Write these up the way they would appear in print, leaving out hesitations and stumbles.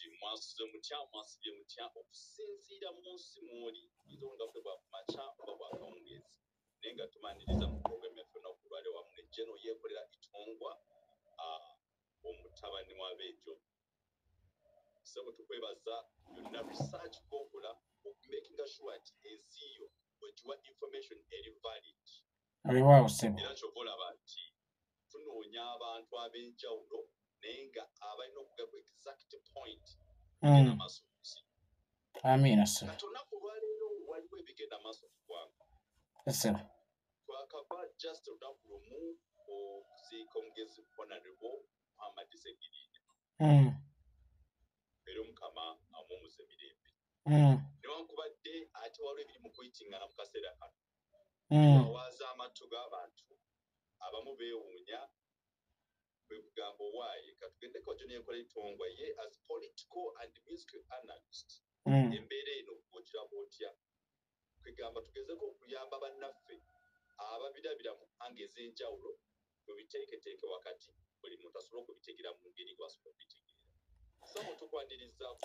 nti mwasuze mutya mwasibye mutya okusinziira mu nsi mwoli izo nga ffe bwa kumaca oba bwa kawungezi naye nga tumaniriza mu program yaffe olunaku lwale wamu ne Jeno yeekolera Itongwa omutabani wa Bejo. Sebo tukwebaza yonna research kokola making sure nti ensiyo wegiwa information eri valid. Wow, Sebo. Era kyokolaba nti tunoonya abantu ab'enjawulo naye nga abalina okugaba exact point genda maaso kusi. Amina Sebo. Kati olunaku lwaleero waliwo ebigenda maaso ku ggwanga. Sebo. Twakava just olunaku lumu okuziika omugezi Honorable Muhammad Sseggirinya. Era Mukama amumuze mirembe. Newankubadde ate waliwo ebiri mu kuyitingana mu kaseera kano. Awaaza amatu g'abantu abamu beewuunya kwe kugamba owaaye katugendeko Jeno yeekola Itongwa ye as political and musical analyst. Embeera eno ogiraba otya? Kwegamba tugezeko okuyamba bannaffe ababirabira mu anga ez'enjawulo bwe biteeketeeke wakati buli muntu asobola okubitegeera mu ngeri gwasobola okubitegeera.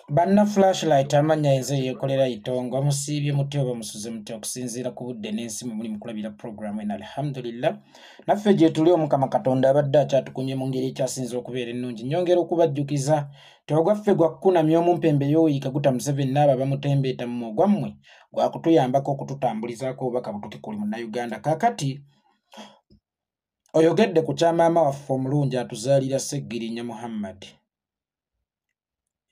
Banna flashlight amanya yenze yeekolera Itongwa musiibye muti oba musuze muti okusinziira ku budde n'ensi mwe muli mu kulabira programu eno alhamdulillah. Naffe gye tuli Omukama Katonda abadde akyatukumye mu ngeri ekyasinza okubeera ennungi. Nyongera okubajjukiza twagwaffe gwa kukunamya omumpembe y'oyiika guta Museveni n'abo abamutembeeta mu ogwammwe gwa kutuyambako okututambulizaako obubaka butuuke kuli Munnayuganda. Kaakati oyogedde ku kya maama waffe omulungi atuzaalira Sseggirinya Muhammad.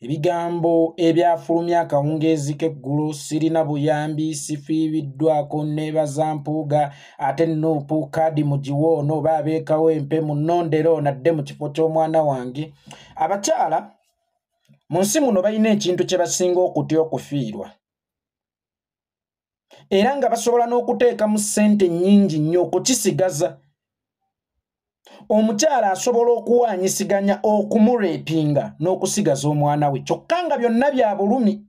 Ebigambo ebyafulumya akawungeezi k'eggulu sirina buyambi sifiibiddwako neebaza mpuuga ate Nuupu Kadi mugiwoono oba abeekawo empe mu nnondero nadde mu kifo ky'omwana wange. Abakyala mu nsi muno balina ekintu kye basinga okutya okufiirwa era nga basobola n'okuteekamu ssente nnyingi nnyo okukisigaza. Omukyala asobola okuwaanyisiganya okumureepinga n'okusigaza omwana we kyokka nga byonna bya bulumi,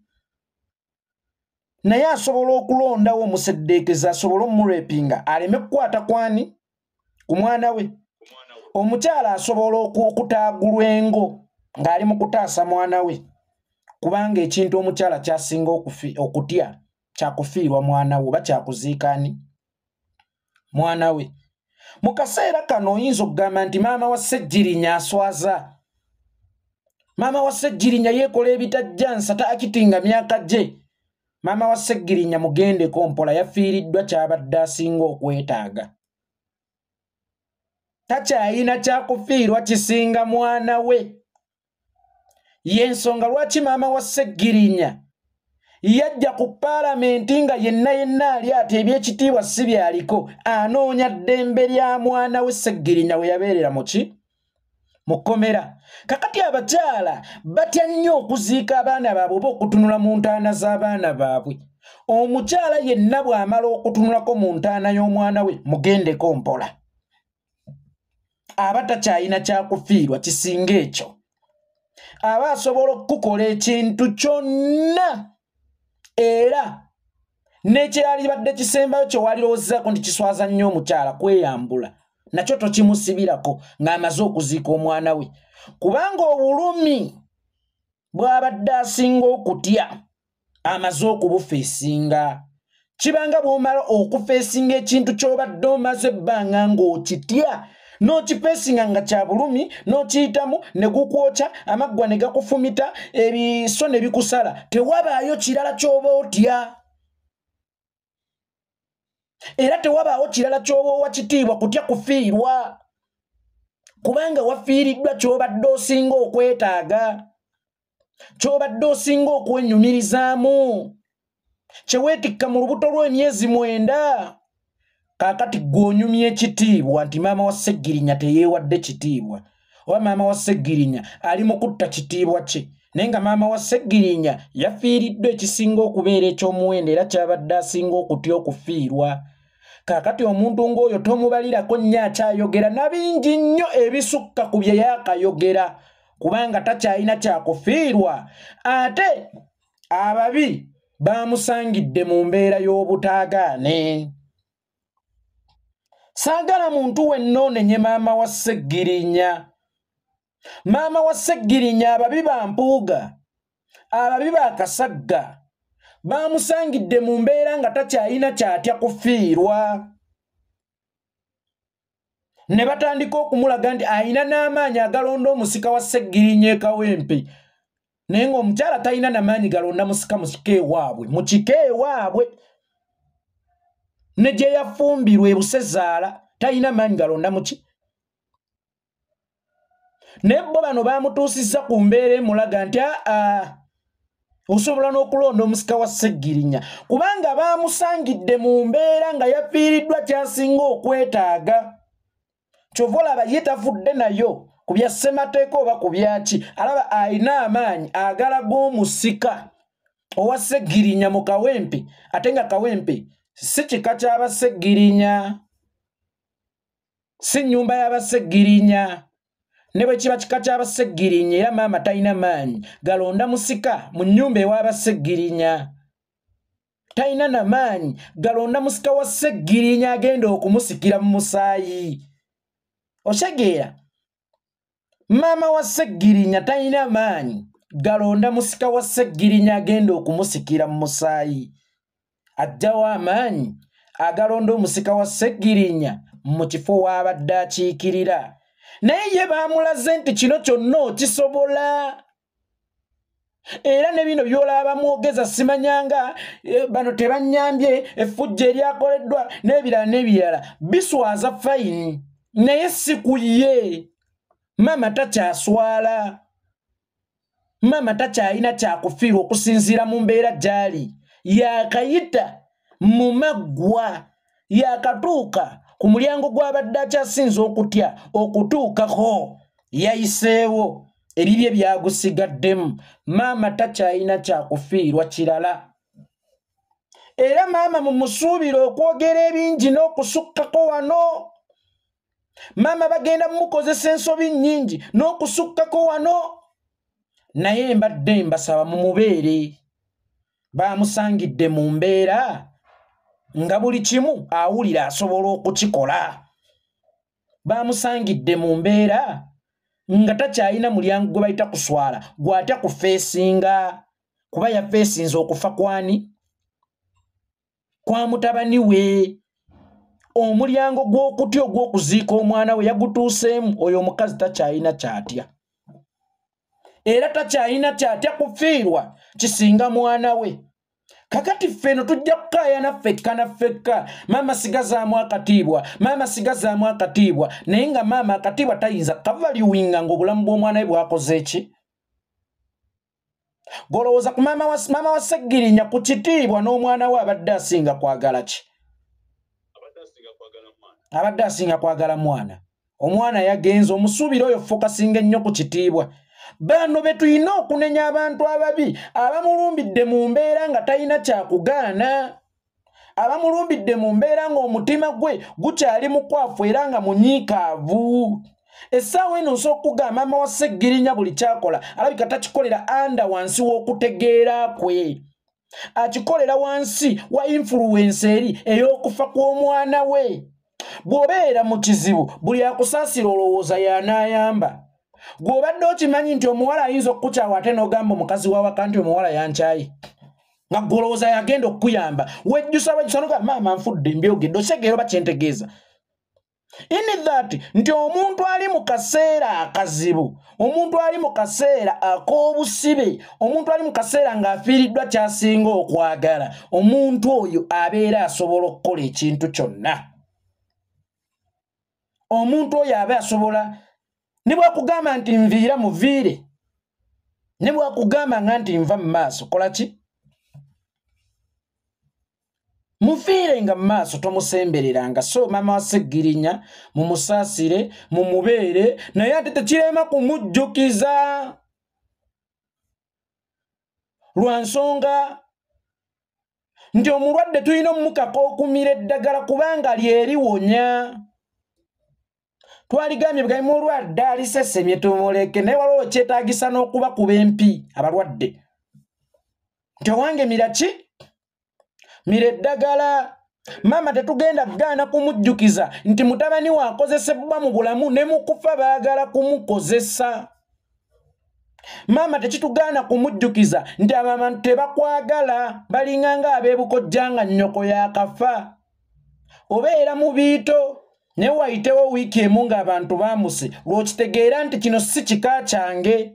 naye asobola okulondawo omuseddeekeza asobola omureepinga aleme kukwata kwani ku mwana we. Omukyala asobola okutaagulwa engo ng'ali mu kutaasa mwana we kubanga ekintu omukyala kyasinga okutya kyakufiirwa mwana we oba kyakuziikaani mwana we. Mu kaseera kano oyinza okugamba nti maama wa Sseggirinya aswaza. Maama wa Sseggirinya yeekola ebitajjansa taakitinga myaka gye. Maama wa Sseggirinya mugendeko mpola yafiiriddwa kyabadde asinga okwetaaga. Takyayina kyakufiirwa kisinga mwana we. Y'ensonga lwaki maama wa Sseggirinya yajja ku paalamenti nga yenna ali ati ebyekitiibwa si byaliko anoonya ddembe lya mwana we Sseggirinya we yabeerera muki mu kkomera. Kakati abakyala batya nnyo okuziika abaana baabwe oba okutunula mu ntaana z'abaana baabwe. Omukyala yenna bw'amala okutunulako mu ntaana y'omwana we mugendeko mpola aba takyayina kyakufiirwa kisinga ekyo. Aba asobola okukola ekintu kyonna era nekyalibadde kisembayo kye walirowoozaako nti kiswaza nnyo omukyala kweyambula nakyo tokimusibirako ng'amaze okuziika omwana we kubanga obulumi bw'abadde asinga okutya amaze okubufeesinga. Kibanga bw'omala okufeesinga ekintu ky'obadde omaze ebbanga ng'okitya n'okifeesinga nga kya bulumi n'okiyitamu ne gukwokya amaggwa ne gakufumita ebiso ne bikusala tewabaayo kirala ky'oba otya era tewabaawo kirala ky'oba owa kitiibwa kutya kufiirwa kubanga wafiiriddwa ky'obadde osinga okwetaaga, ky'obadde osinga okwenyumirizaamu, kye weetikka mu lubuto lw'emyezi 9. Kaakati gw'onyumya ekitiibwa nti maama wa Sseggirinya teyeewadde kitiibwa oba maama wa Sseggirinya ali mu kutta kitiibwa kye naye nga maama wa Sseggirinya yafiiriddwa ekisinga okubeera eky'omuwendo era kyabadde asinga okutya okufiirwa. Kaakati omuntu ng'oyo tomubalirako nnyo akyayogera na bingi nnyo ebisukka ku bye yaakayogera kubanga takyayina kyakufiirwa. Ate ababi baamusangidde mu mbeera y'obutaagaane. Saagala muntu wenna onenye maama wa Sseggirinya. Maama wa Sseggirinya ababi bampuuga ababi bakasagga bamusangidde mu mbeera nga takyalina kyatya kufiirwa ne batandika okumulaga nti ayina n'amaanyi agalonda omusika wa Sseggirinya e Kawempe naye ng'omukyala talina n'amaanyi galonda musika mu kika ewaabwe ne gye yafumbirwa ebusezaala talina maanyi galonda muki naye bo bano bamutuusizza ku mbeera emulaga nti osobola n'okulonda omusika wa Sseggirinya kubanga bamusangidde mu mbeera nga yafiiriddwa kyasinga okwetaaga kyova olaba ye tafudde nayo ku bya ssemateeka oba ku byaki alaba alina amaanyi agalaga omusika owa Sseggirinya mu Kawempe ate nga Kawempe si kika ky'Abassegirinya si nnyumba y'Abassegirinya ne bwe kiba kika ky'Abassegirinya era maama talina maanyi galonda musika mu nnyumba ew'Abassegirinya talina na maanyi galonda musika wa Sseggirinya agenda okumusikira mu musaayi oshegeera maama wa Sseggirinya talina maanyi galonda musika wa Sseggirinya agenda okumusikira mu musaayi ajjawo amaanyi agalonda omusika wa Sseggirinya mu kifo w'abadde akiikirira naye ye baamulaze nti kino kyonna okisobola era ne bino by'olaba mwogeza simanyanga bano tebannyambye effujjo eryakoleddwa n'ebirala biswaza fayini naye si ku ye maama takyaswala maama takyalina kyakufiirwa okusinziira mu mbeera gy'ali yakayita mu maggwa yakatuuka ku mulyango gw'abadde akyasinza okutya okutuukako yayiseewo ebibye byagusigaddemu maama takyalina kyakufiirwa kirala era maama mumusuubira okwogera ebingi n'okusukkako wano maama bagenda mumukozesa ensobi nnyingi n'okusukkako wano naye mbadde mbasaba mumubeere bamusangidde mu mbeera nga buli kimu awulira asobola okukikola bamusangidde mu mbeera nga takyalina mulyango gwe bayita kuswala gw'atya kufeesinga kuba yafeesinze okufa kwani kwa mutabani we omulyango gw'okutya ogw'okuziika omwana we yagutuuseemu oyo omukazi takyalina kyatya era takyalina kyatya kufiirwa kisinga mwana we kakati ffeno tujja kukaayana ffekka na ffekka maama sigazaamu akatiibwa naye nga maama akatiibwa tayinza kavaluwinga ng'obulamu bw'omwana we bwakoze eki golowooza ku maama wa Sseggirinya ku kitiibwa n'omwana we abadde asinga kwagala ki abadde asinga kwagala mwana omwana yagenze omusuubira oyo fokasinga ennyo ku kitiibwa bano be tulina okunenya abantu ababi abamulumbidde mu mbeera nga talina kyakugaana abamulumbidde mu mbeera ng'omutima gwe gukyali mukwafu era nga munyiikaavu essaawa eno nsobola okugamba maama wa Sseggirinya buli kyakola alabika takikolera anda wansi w'okutegeera kwe akikolera wansi wa influence eri ey'okufa kw'omwana we bw'obeera mu kizibu buli akusaasira olowooza y'anaayamba gw'obadde okimanyi nti omuwala ayinza okukukyawa ate n'ogamba omukazi w'awaka nti omuwala yankyaye nga golowooza yagenda okukuyamba wejjusa noga maama nfudde mbyogedde osegeera oba kyentegeeza in that nti omuntu ali mu kaseera akazibu omuntu ali mu kaseera ak'obusibe omuntu ali mu kaseera ng'afiiriddwa kyasinga okwagala omuntu oyo abeera asobola okukola ekintu kyonna omuntu oyo abe asobola ne bwakugamba nti nviira muviire ne bwakugamba nga nti nva mu maaso kola ki mufiire nga mu maaso tomusembereranga so maama wa Sseggirinya mumusaasire mumubeere naye ate tekirema kumujjukiza lwa nsonga nti omulwadde tulina omukaka okumira eddagala kubanga lyeriwonya twaligambye bwali mulwadde alisesemye tumuleke naye waliwo kyetaagisa n'okuba kuba empi abalwadde nti owange mira ki mira eddagala maama tetugenda kugaana kumujjukiza nti mutabani we akozesebwa mu bulamu ne mu kufa baagala kumukozesa Mama tekitugaana kumujjukiza nti abamantu tebakwagala balinganga abeebukojjanga nnyoko yakafa. Obeera mu biito ne wayitewo wiiki emu ng'abantu baamuse lw'okitegeera nti kino si kika kyange.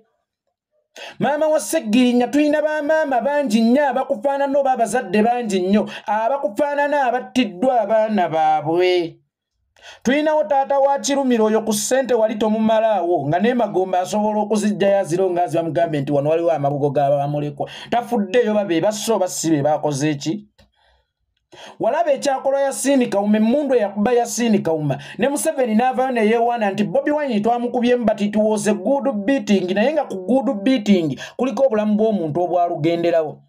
Maama wa Sseggirinya tulina bamaama bangi nnyo abakufaanana oba abazadde bangi nnyo abakufaanana abattiddwa abaana baabwe. Tulinawo taata wa Kirumira oyo ku ssente wali tomumalaawo nga n'emagomba asobola okuzijjayo aziro ng'azi bamugambe nti wano waliwo amabugo g'abamulekwa. Tafuddeyo babe basse oba si be bakoze eki? Walaba ekyakolwa Yasin Kawuma emmundu eyakuba Yasin Kawuma ne Museveni n'avaayo ne yeewaana nti Bobi Wine twamukubyemu but it was a good beating, naye nga ku good beating kuliko obulamu bw'omuntu obwalugenderawo.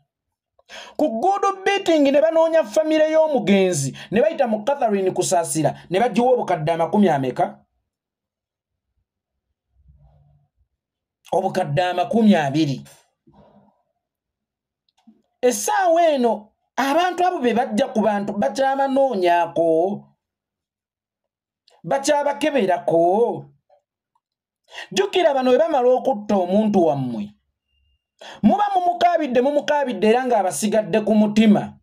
Ku good beating ne banoonya famire y'omugenzi ne bayita mu Catherine Kusaasira ne bagiwa obukadde 20. Obukadde 20. Essaawa eno abantu abo be bajja ku bantu bakyabanoonyaako, bakyabakeberako. Jjukira bano bwe bamala okutta omuntu wammwe muba mumukaabidde era ng'abasigadde ku mutima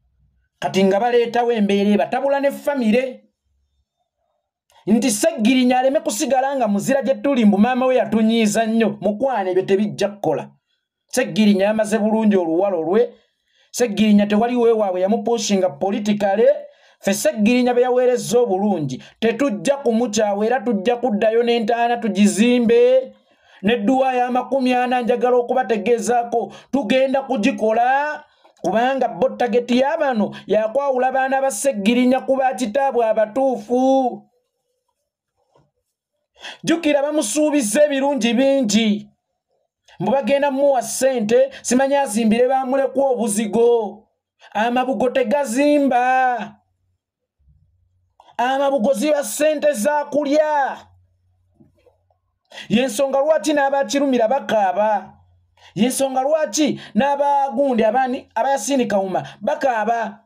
kati nga baleetawo embeera ebatabula ne famire nti Sseggirinya aleme kusigala nga muzira gye tuli mbu maama we yatunyiiza nnyo. Mukwane ebyo tebijja kukola. Sseggirinya yamaze bulungi oluwalo lwe. Sseggirinya tewali weewaabwe yamupushinga politikale. Ffe Sseggirinya be yaweerezza obulungi tetujja kumukyawa era tujja kuddayo n'entaana tugizimbe. N'edduwa ya 40 njagala okubategeezaako tugenda kugikola kubanga bo tageti y'abano yakwawula baana ba Sseggirinya ku bakitaabwe abatuufu. Jjukira bamusuubiza ebirungi bingi mbu bagenda muwa ssente simanyi azimbire bamulekwa obuzigo. Amabugo tegazimba, amabugo ziba ssente za kulya. Yensonga lwaki n'Abakirumira bakaaba, yensonga lwaki n'abagundi aba Yasin Kawuma bakaaba.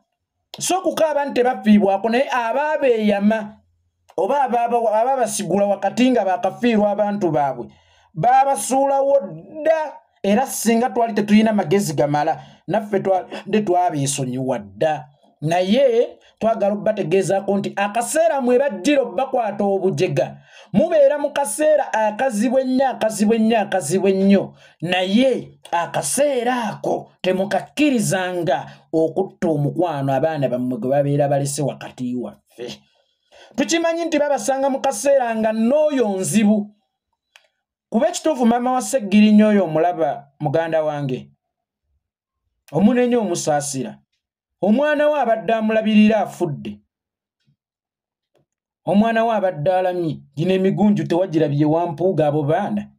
So kukaaba nti tebafiibwako naye abaabeeyama oba abaabasigula wakati nga bakafiirwa abantu baabwe baabasuulawo dda. Era singa twali tetulina magezi gamala naffe twabeesonyiwa dda, naye twagala okubategeezaako nti akaseera mwe bajjira bakwata obujega mubeera mu kaseera akazibwe nnyo, naye akaseera ako temukakkirizanga okutta omukwano abaana bammwe gwe babeera balese wakati waffe. Tukimanyi nti babasanga mu kaseera nga n'oyo nzibu. Kuba ekituufu maama wa Sseggirinya oyo omulaba muganda wange omunenye omusaasira, omwana we abadde amulabirira afudde, omwana we abadde alamye. Gino emigunju tewagirabye Wampuuga abo baana.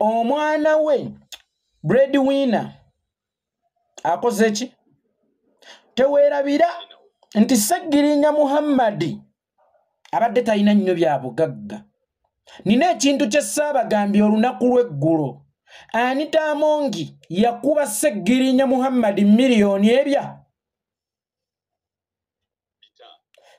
Omwana we breadwinner akoze eki? Teweerabira nti Sseggirinya Muhammadi abadde talina nnyo bya bugagga. Nina ekintu kye ssaabagambye olunaku lw'eggulo. Anita Amongi yakuba Sseggirinya Muhammadi miliyoni ebya.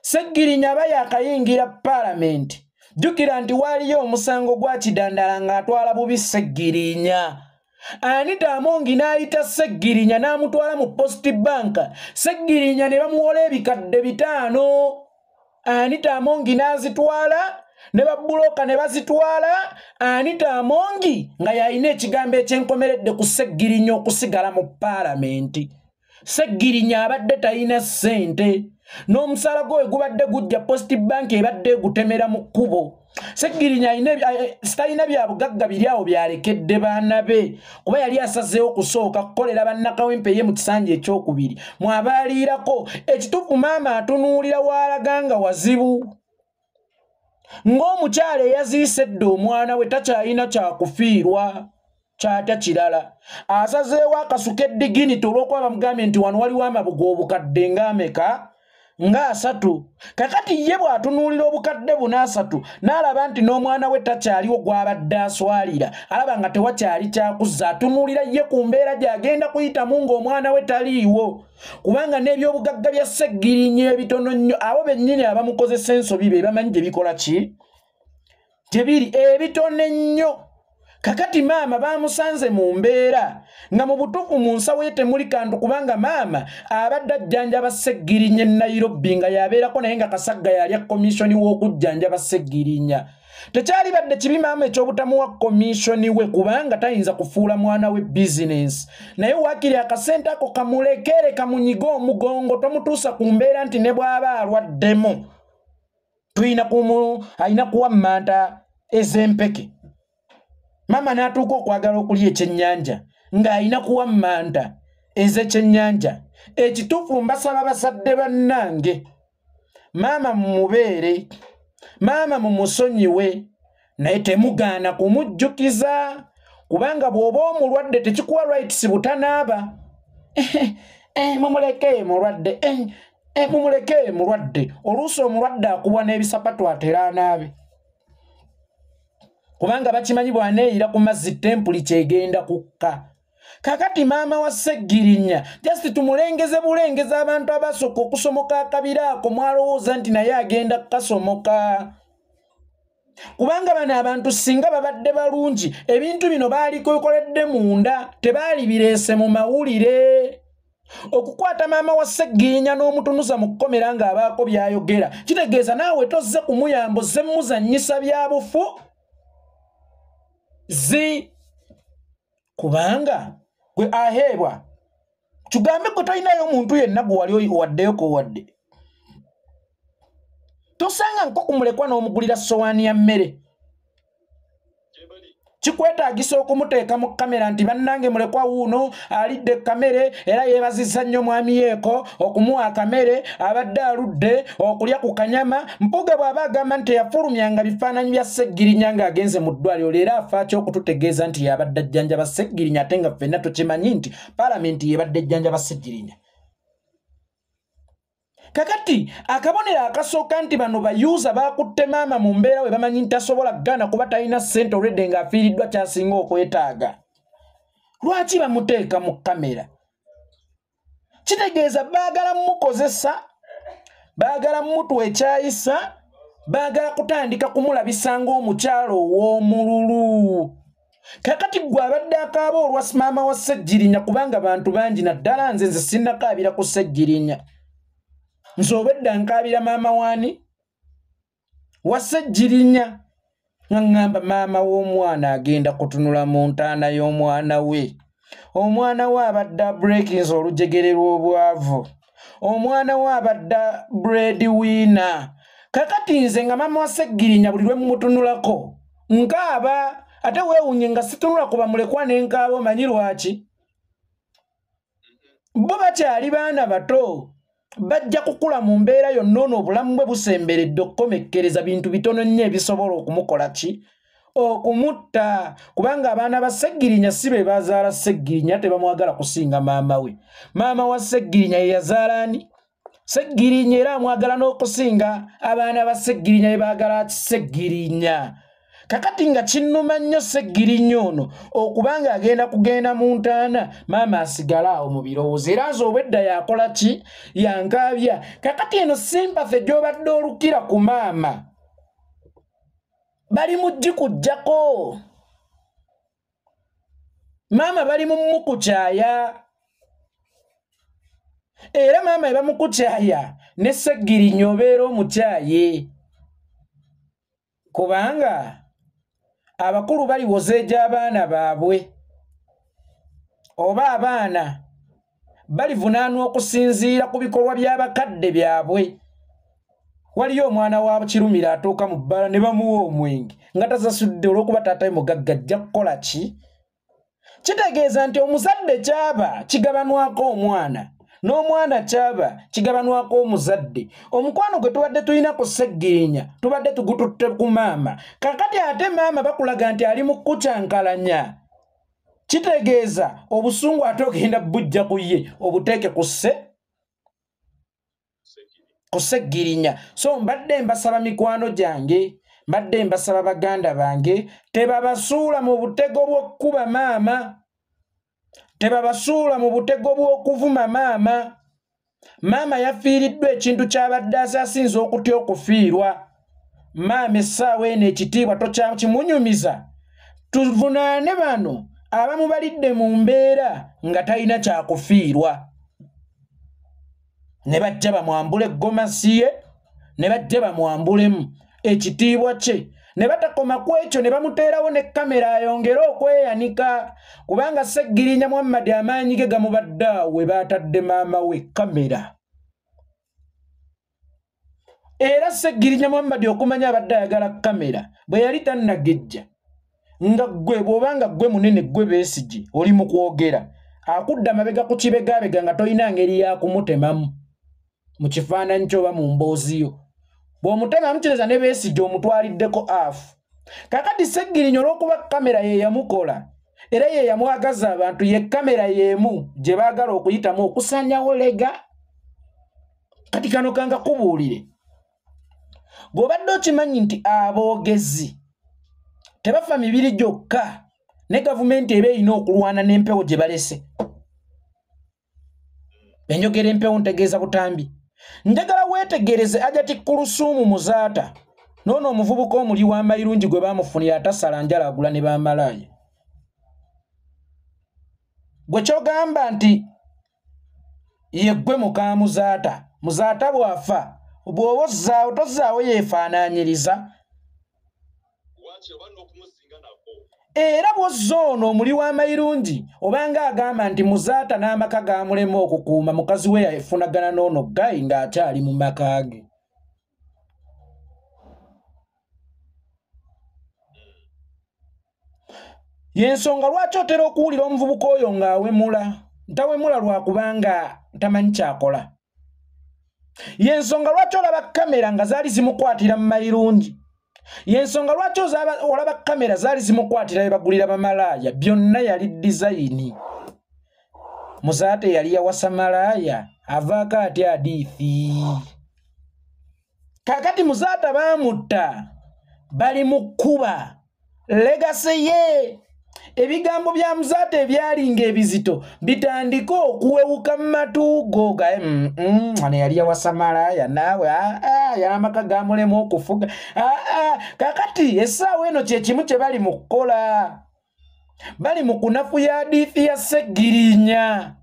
Sseggirinya aba yakayingira Paalamenti. Jjukira nti waaliyo omusango gwa Kidandala ng'atwala bubi Sseggirinya. Anita Amongi n'ayita Sseggirinya n'amutwala mu Post Bank. Sseggirinya ne bamuwola ebikadde 5. Anita Amongi n'azitwala ne babbuloka ne bazitwala. Anita Amongi nga yalina ekigambo ekyenkomeredde ku Sseggirinya okusigala mu Paalamenti. Sseggirinya abadde talina ssente, n'omusala gwe gubadde gujja Post Bank ebadde gutemera mu kkubo. Sseggirinya sitalina bya bugagga biri awo byalekedde baana be, kuba yali asazeewo kusooka kukolera bannakawempe ye mu kisanja ekyokubiri mwabaaliirako. Ekituufu maama atunuulira waalaganga wazibu. Ng'omukyala eyaziise edda omwana we takyalina kyakufiirwa kyata kirala. Asazeewo akasuka eddiginiti olw'okuba bamugambye nti wano waliwo amabugo obukadde ng'ameka? Nga 3. Kakati ye bw'atunuulira obukadde 3 n'alaba nti n'omwana we takyaliwo gw'abadde aswalira, alaba nga tewakyali kyakuzza, atunuulira ye ku mbeera gy'agenda kuyitamu ng'omwana we taliiwo. Kubanga n'ebyobugagga bya Sseggirinya ebitono nnyo abo bennyini abamukozesa ensobi be bamanyi gye bikola ki? gyebiri ebitone nnyo. Kakati maama bamusanze mu mbeera nga mu butuufu mu nsawo ye temuli kantu, kubanga maama abadde ajjanjaba Sseggirinya Nairobi nga yabeerako naye nga Kasagga yali komishoni w'okujjanjaba Sseggirinya. Tekyali badde kibi maama eky'obutamuwa komishoni we, kubanga tayinza kufuula mwana we bizinensi, naye waakiri akasente ako kamulekere kamunyiga omugongo, tomutuusa ku mbeera nti ne bw'aba alwaddemu alina kuwammanta ez'empeke. Maama n'atuuka okwagala okulya ekyennyanja ng'alina kuwammanta ez'ekyennyanja. Ekituufu mbasaba basadde bannange, maama mumubeere, maama mumusonyiwe, naye temugaana kumujjukiza, kubanga bw'oba omulwadde tekikuwa rights butanaaba. Mumuleke mulwadde, mumuleke mulwadde. Oluusi omulwadde akubwa n'ebisapatu atera anaabe, kubanga bakimanyi bw'aneeyira ku mazzi tempuli kyegenda kukka. Kakati maama wa Sseggirinya just tumulengeze bulengeza abantu abasooka okusomoka akabira ako mwalowooza nti naye agenda kukasomoka, kubanga bano abantu singa babadde balungi ebintu bino baalikokoledde munda, tebaali bireese mu mawulire. Okukwata maama wa Sseggirinya n'omutunuza mu kkomera ng'abaako by'ayogera kitegeeza naawe tozze kumuyamba, ozze muzannyisa bya bufu kubanga gwe aheebwa. Tugambe gwe tolinayo omuntu yenna gwe wali owaddeyo kowadde, tosanga nko kumulekwa n'omugulira sowaani ya mmere. Kikwetaagisa okumuteeka mu kamera nti bannange mulekwa wuuno alidde kamere era yeebazizza nnyo mwami yeeko okumuwa akamere, abadde aludde okulya ku kanyama. Mpuuga bw'aba agamba nti yafulumyanga bifaananyi bya Sseggirinya ng'agenze mu ddwaliro, leero afa ky'okututegeeza nti yabadde ajjanjaba Sseggirinya, ate nga ffenna tukimanyi nti paalamenti yebadde ajjanjaba Sseggirinya. Kakati akabonero akasooka nti bano bayuuza bakutte maama mu mbeera we bamanyi nti tasobola kugaana kuba talina ssente olwedde ng'afiiriddwa kyasinga okwetaaga. Lwaki bamuteeka mu kamera? Kitegeeza baagala mukozesa, baagala mutuwa ekyayisa, baagala kutandika kumulabisa ng'omukyalo ow'omululu. Kakati gwe abadde akaaba olwa maama wa Sseggirinya, kubanga bantu bangi naddala nze sinnakaabira ku Sseggirinya. Nze obwedda nkaabira maama waani wa Sseggirinya, ngamba maama w'omwana agenda kutunula mu ntaana y'omwana we. Omwana we abadde abreakinze olujegere lw'obwavu, omwana we abadde breadwinner. Kakati nze nga maama wa Sseggirinya buli lwe mumutunulako nkaaba, ate weewunye nga situnula kuba mulekwa n'enkaaba. Omanyi lwaki? Bo bakyali baana bato, bajja kukula mu mbeera yonna ono obulamu bwe busemberedde okukomekkereza bintu bitono nnyo ebisobola okumukola ki? Okumutta. Kubanga abaana ba Sseggirinya si be bazaala Sseggirinya, tebamwagala kusinga maama we. Maama wa Sseggirinya ye yazaala ani? Sseggirinya, era amwagala n'okusinga abaana ba Sseggirinya be baagala Sseggirinya. Kakati nga kinnuma nnyo Sseggirinya ono okubanga agenda kugenda mu ntaana, maama asigala awo mu birowoozo, era nze obwedda yakola ki? Yankaabya. Kakati eno sympathy gy'obadde olukira ku maama bali mugikujjako. Maama bali mumukukyaya, era maama ebamukukyaya ne Sseggirinya obeera omukyaye, kubanga abakulu baliwoza egy'abaana baabwe, oba abaana balivunaanwa okusinziira ku bikolwa by'abakadde byabwe. Waliyo omwana wa Kirumira atuuka mu bbala ne bamuwa omwenge nga tasasudde olw'okuba taatawe mugagga, ajja kukola ki? Kitegeeza nti omuzadde kyaba kigabanwako omwana, n'omwana kyaba kigabanwako omuzadde. Omukwano gwe tubadde tulina ku Sseggirinya tubadde tugututte ku maama. Kakati ate maama bakulaga nti ali mu kukyankalanya, kitegeeza obusungu ate ogenda bujja ku ye obuteeke ku Sseggirinya. So mbadde mbasaba mikwano gyange, mbadde mbasaba baganda bange, tebabasuula mu butego bw'okkuba maama, tebabasuula mu butego bw'okuvuma maama. Maama yafiiriddwa ekintu ky'abadde asinze okutya okufiirwa. maama essaawa eno ekitiibwa tokyakimunyumiza tuvunaane bano abamu balidde mu mbeera nga talina kyakufiirwa ne bajja bamwambula eggomasi ye ne bajja bamwambulemu ekitiibwa kye ne batakoma ku ekyo ne bamuteerawo ne kamera ayongere okweyanika kubanga Sseggirinya Muhammad amaanyi ge gamubadde awo we baatadde maama we kamera era Sseggirinya Muhammad okumanya abadde ayagala kamera bwe yali tannagejja nga gwe bw'obanga gwe munene gwe Besigye oli mu kwogera akudda mabega ku kibegaabega nga tolina ngeri yakumutemamu mu kifaananyi kyoba mu mboozi yo bw'omutemamu kireza ne Besigye omutwaliddeko afu kakati Sseggirinya olw'okuba kamera ye yamukola era ye yamwagaza abantu ye kamera yeemu gye baagala okuyitamu okusanyawo lega kati kano kanga kubuulire bw'obadde okimanyi nti aboogezi tebafa mibiri gyokka ne gavumenti eba erina okulwana n'empewo gye balese enjogera empewo ntegeeza butambi njagala weetegereze Ajati Kulusuumu Muzaata noono omuvubuka omuli w'amayirungi gwe baamufunira atasala njala agula ne bamalaaya gwe kyogamba nti ye gwe muka Muzaata bw'afa bw'oba ozzaawo tozzaawo yeefaanaanyiriza era bw'ozza ono omuli w'amayirungi obanga agamba nti Muzaata n'amaka gaamulema okukuuma mukazi we yafunagana n'ono Gayi ng'akyali mu maka ge y'ensonga lwaki otera okuwulira omuvubuka oyo ng'awemula ntawemula lwakubanga tamanyi kyakola y'ensonga lwaki olaba kamera nga zaali zimukwatira mu mayirungi y'ensonga lwaki olaba kamera zaali zimukwatira bebagulira bamalaaya byonna yali dizayini Muzaata yali yawasa malaaya avaako ati hadithi kakati Muzaata baamutta bali mu kkuba legase ye ebigambo bya Muzaata ebyalinga ebizito bitandika okuwewuka mu matuugo ga ne yali yawasa malaaya naawe yali amaka gaamulema okufuga kakati essaawa eno kyekimu kye bali mu kukola bali mu kunafuya hadithi ya Sseggirinya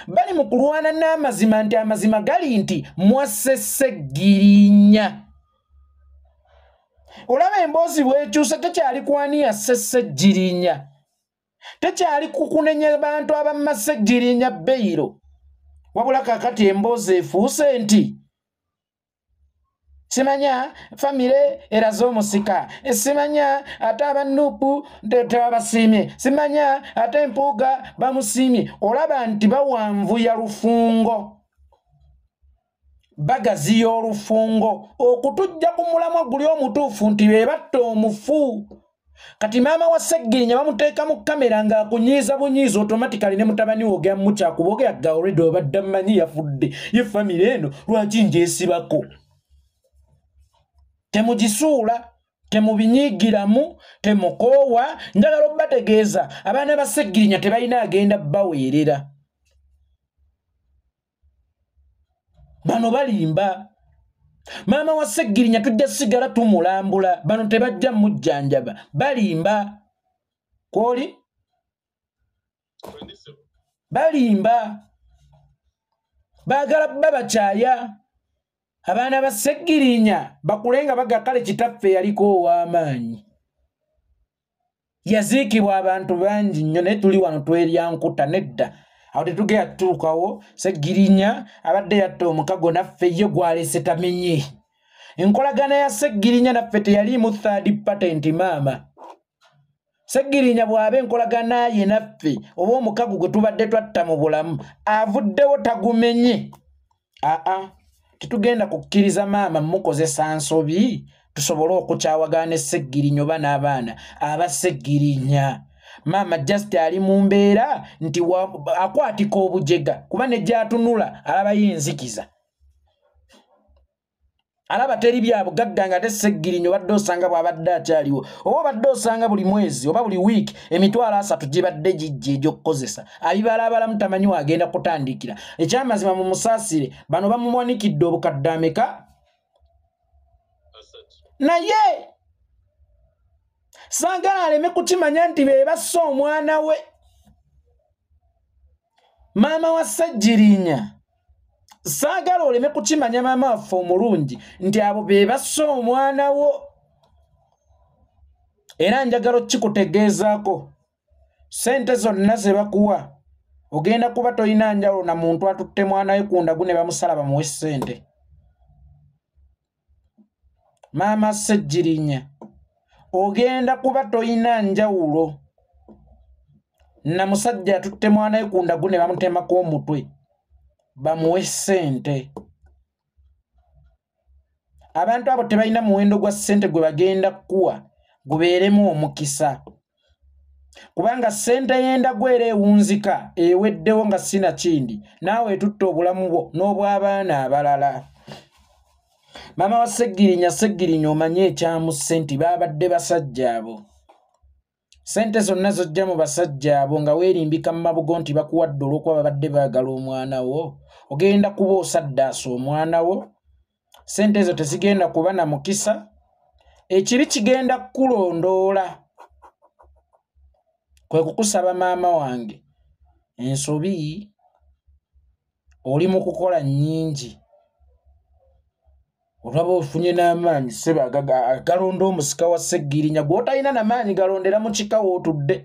bali mu kulwana n'amazima nti amazima gali nti mwasse Sseggirinya olaba emboozi bwekyuse tekyali kwani yasse Sseggirinya tekyali kukunenya bantu abamma Sseggirinya bbeiro wabula kakati emboozi efuuse nti simanya famire eraze omusika simanya ate abanupu tebabasiimye simanya ate empuuga bamusiimye olaba nti bawanvuya lufungo bagaziya olufungo okutujja ku mulamwa guli omutuufu nti bebatta omufu kati maama wa Sseggirinya bamuteeka mu kamera ng'akunyiiza bunyiiza automatically ne mutabani we ogera mukyakuba ogeraga already obadde mmanyi yafudde ye famire eno lwaki njeesibako temugisuula temubinyiigiramu temukoowa njagala obbategeeza abaana ba Sseggirinya tebalina agenda baweerera bano balimba maama wa Sseggirinya tujja sigala tumulambula bano tebajja mujjanjaba balimba kwoli balimba baagala babakyaya abaana ba Sseggirinya bakulenga bagakale kitaffe yaliko ow'amaanyi yaziikibwa abantu bangi nnyo naye tuli wano tweryankuta nedda awo tetugera tutuukawo Sseggirinya abadde yatta omukago naffe ye gwalese tamenye enkolagana ya Sseggirinya naffe teyaliimu third patent maama Sseggirinya bw'aba enkolagana ye naffe oba omukago gwe tubadde twatta mu bulamu avuddewo tagumenye tetugenda kukkiriza maama mukozesa nsobi tusobole okukyawagana ne Sseggirinya oba n'abaana aba Sseggirinya maama just ali mu mbeera nti akwatika obujega kuba ne gy'atunula alaba y'enzikiza alaba teri byabugagga nga te Sseggirinya obadde osanga bw'abadde akyaliwo oba obadde osanga buli mwezi oba buli wiiki emitwalo 3 gibadde gijja egy'okukozesa abibalabalamu tamanyi wagenda kutandikira ekyamazima mu musaasire bano bamumwanikidde obukadde ameka naye saagala aleme kukimanya nti be basse omwana we. Maama wa Ssejjirinya saagala oleme kukimanya maama waffe omulungi nti abo be basse omwana wo. Era njagala okikutegeezaako ssente zonna ze bakuwa ogenda kuba toyina njawulo na muntu atutte mwana we ku ndagu ne bamusala bamuwe ssente. Maama Ssejjirinya ogenda kuba toyina njawulo na musajja atutte mwana we ku ndagu ne bamutemako omutwe bamuwe ssente. Abantu abo tebalina muwendo gwa ssente gwe bagenda kukuwa gubeeremu omukisa, kubanga ssente yenda gwera ewunzika eweddewo nga sina kindi naawe etutte obulamu bwo n'obw'abaana abalala. Maama wa Ssejjirinya omanye ekyamu ssente babadde basajja abo. Ssente zonna zojja mu basajja abo nga weerimbika mu mabugo nti bakuwadde olw'okuba babadde baagala omwana wo, ogenda kuba osaddaasa omwana wo. Ssente ezo tezigenda kuba na mukisa, ekibi kigenda kukulondoola. Kwe kukusaba maama wange, ensobi oli mu kukola nnyingi. Olaba ofunye n'amaanyi ssebe agalonda omusika wa Ssejjirinya gw'otalina n'amaanyi galondera mu kika w'otudde.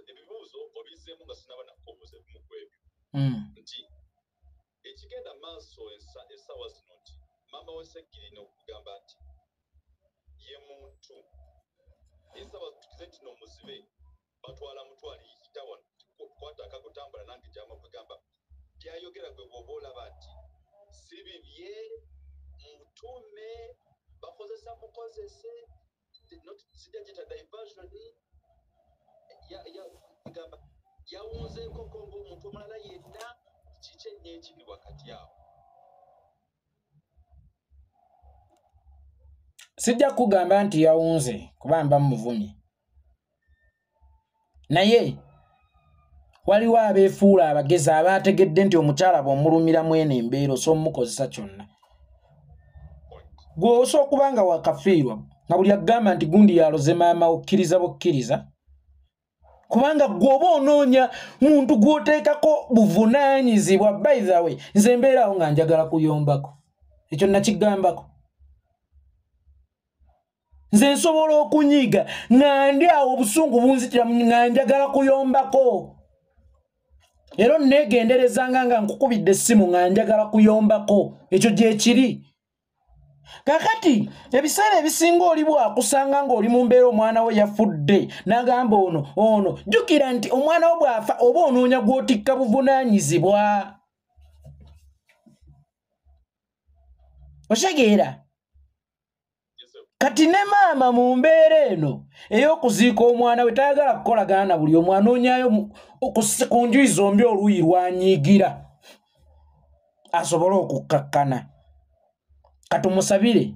Ebibuuzo obizeemu nga sinaba nakubuuza ebimu ku ebyo nti ekigenda maaso essaawa zino nti maama wa Ssejjirinya okugamba nti ye muntu essaawa tukize nti n'omuzibe batwala mutwali yita wano kwata akakutambula nange gyama kugamba byayogera gwe bw'oba olaba nti si bibye mutume bakozesa mukozese sijja gyeta diversion yawunzeeko ng'omuntu omulala yenna kiki ennyo ekiri wakati awo. Sijja kugamba nti yawunze kuba mba muvumye, naye waliwo abeefuula abagezi abaategedde nti omukyala bw'omulumira mwene embeera osobola mukozesa kyonna. Gwe osobola okuba nga wakafiirwa nga buli agamba nti gundi yaloze maama okkiriza bukkiriza, kubanga gw'oba onoonya muntu gw'oteekako buvunaanyizibwa. By the way, nze mbeerawo nga njagala kuyombako, ekyo nakigambako. Nze nsobola okunyiiga nga ndi awo obusungu bunzitira nga njagala kuyombako. Era neegenderezanga nga nkukubidde essimu nga njagala kuyombako, ekyo gye kiri. Kakati ebiseera ebisinga oli bwakusanga ng'oli mu mbeera omwana we yafudde n'agamba ono jjukira nti omwana wo bw'afa oba onoonya gw'otikka buvunaanyizibwa. Otegeera? Kati ne maama mu mbeera eno ey'okuziika omwana we tayagala kukolagana na buli omu, anoonyayo ku njuyi zombi oluuyi lwanyiigira asobole okukkakkana. Katumusabire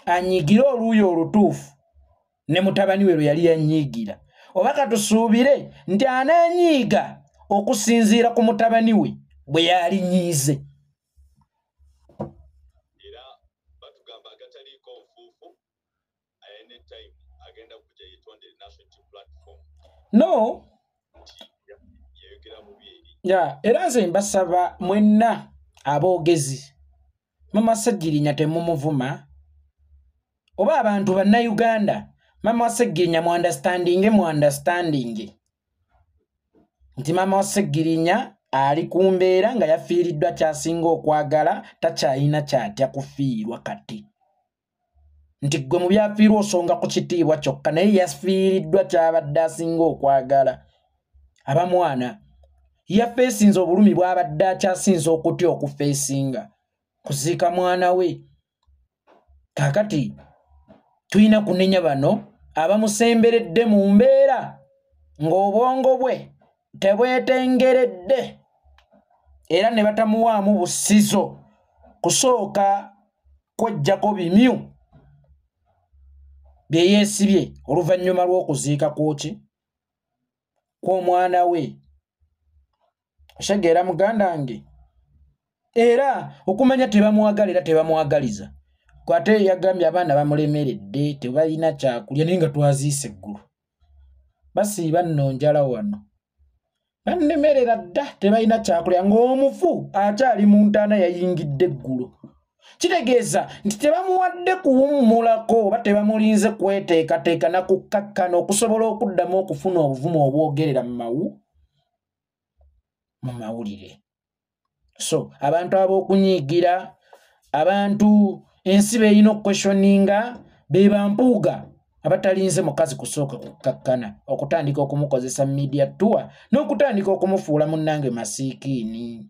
anyiigire oluuyi olutuufu ne mutabani we lwe yali yanyiigira, oba katusuubire nti anaanyiiga okusinziira ku mutabani we bwe yalinyiize. Era batugamba agataliiko nfuufu anytime agenda kujja yeetondere national platform. No, yayogera bubi eri. Era nze mbasaba mwenna aboogezi, Maama Ssejjirinya temumuvuma, oba abantu bannayuganda, Maama Ssejjirinya mu understanding nti Maama Ssejjirinya ali ku mbeera nga yafiiriddwa kyasinga okwagala, takyalina kyatya kufiirwa kati. Nti gwe mu byafiirwa osonga ku kitiibwa kyokka, naye yafiiriddwa kyabadde asinga okwagala. Abamwana yafeesinze obulumi bw'abadde akyasinza okutya okufeesinga kuziika mwana we. Kakati tulina kunenya bano abamusemberedde mu mbeera ng'obwongo bwe tebwetengeredde era ne batamuwaamu bussizo kusooka kwejjako bimyu bye yeesibye oluvannyuma lw'okuziika kwoki kw'omwana we. Otegeera muganda wange? era okumanya tebamwagala era tebamwagaliza kwate yagambye abaana bamulemeredde tebalina kyakulya naye nga twaziise eggulu basiiba nno njala wano bannemerera dda tebalina kyakulya ng'omufu akyali mu ntaana yayingidde eggulu kitegeeza nti tebamuwadde kuwummulako oba tebamulinze kweteekateeka na kukkakkana okusobola okuddamu okufuna obuvumu obwogerera mu mawulire. So abantu ab'okunyiigira abantu ensi beeyina okweshoninga be bampuuga abatalinze mukazi kusooka kukkakkana okutandika okumukozesa media tour n'okutandika okumufuula munnange masiikiini.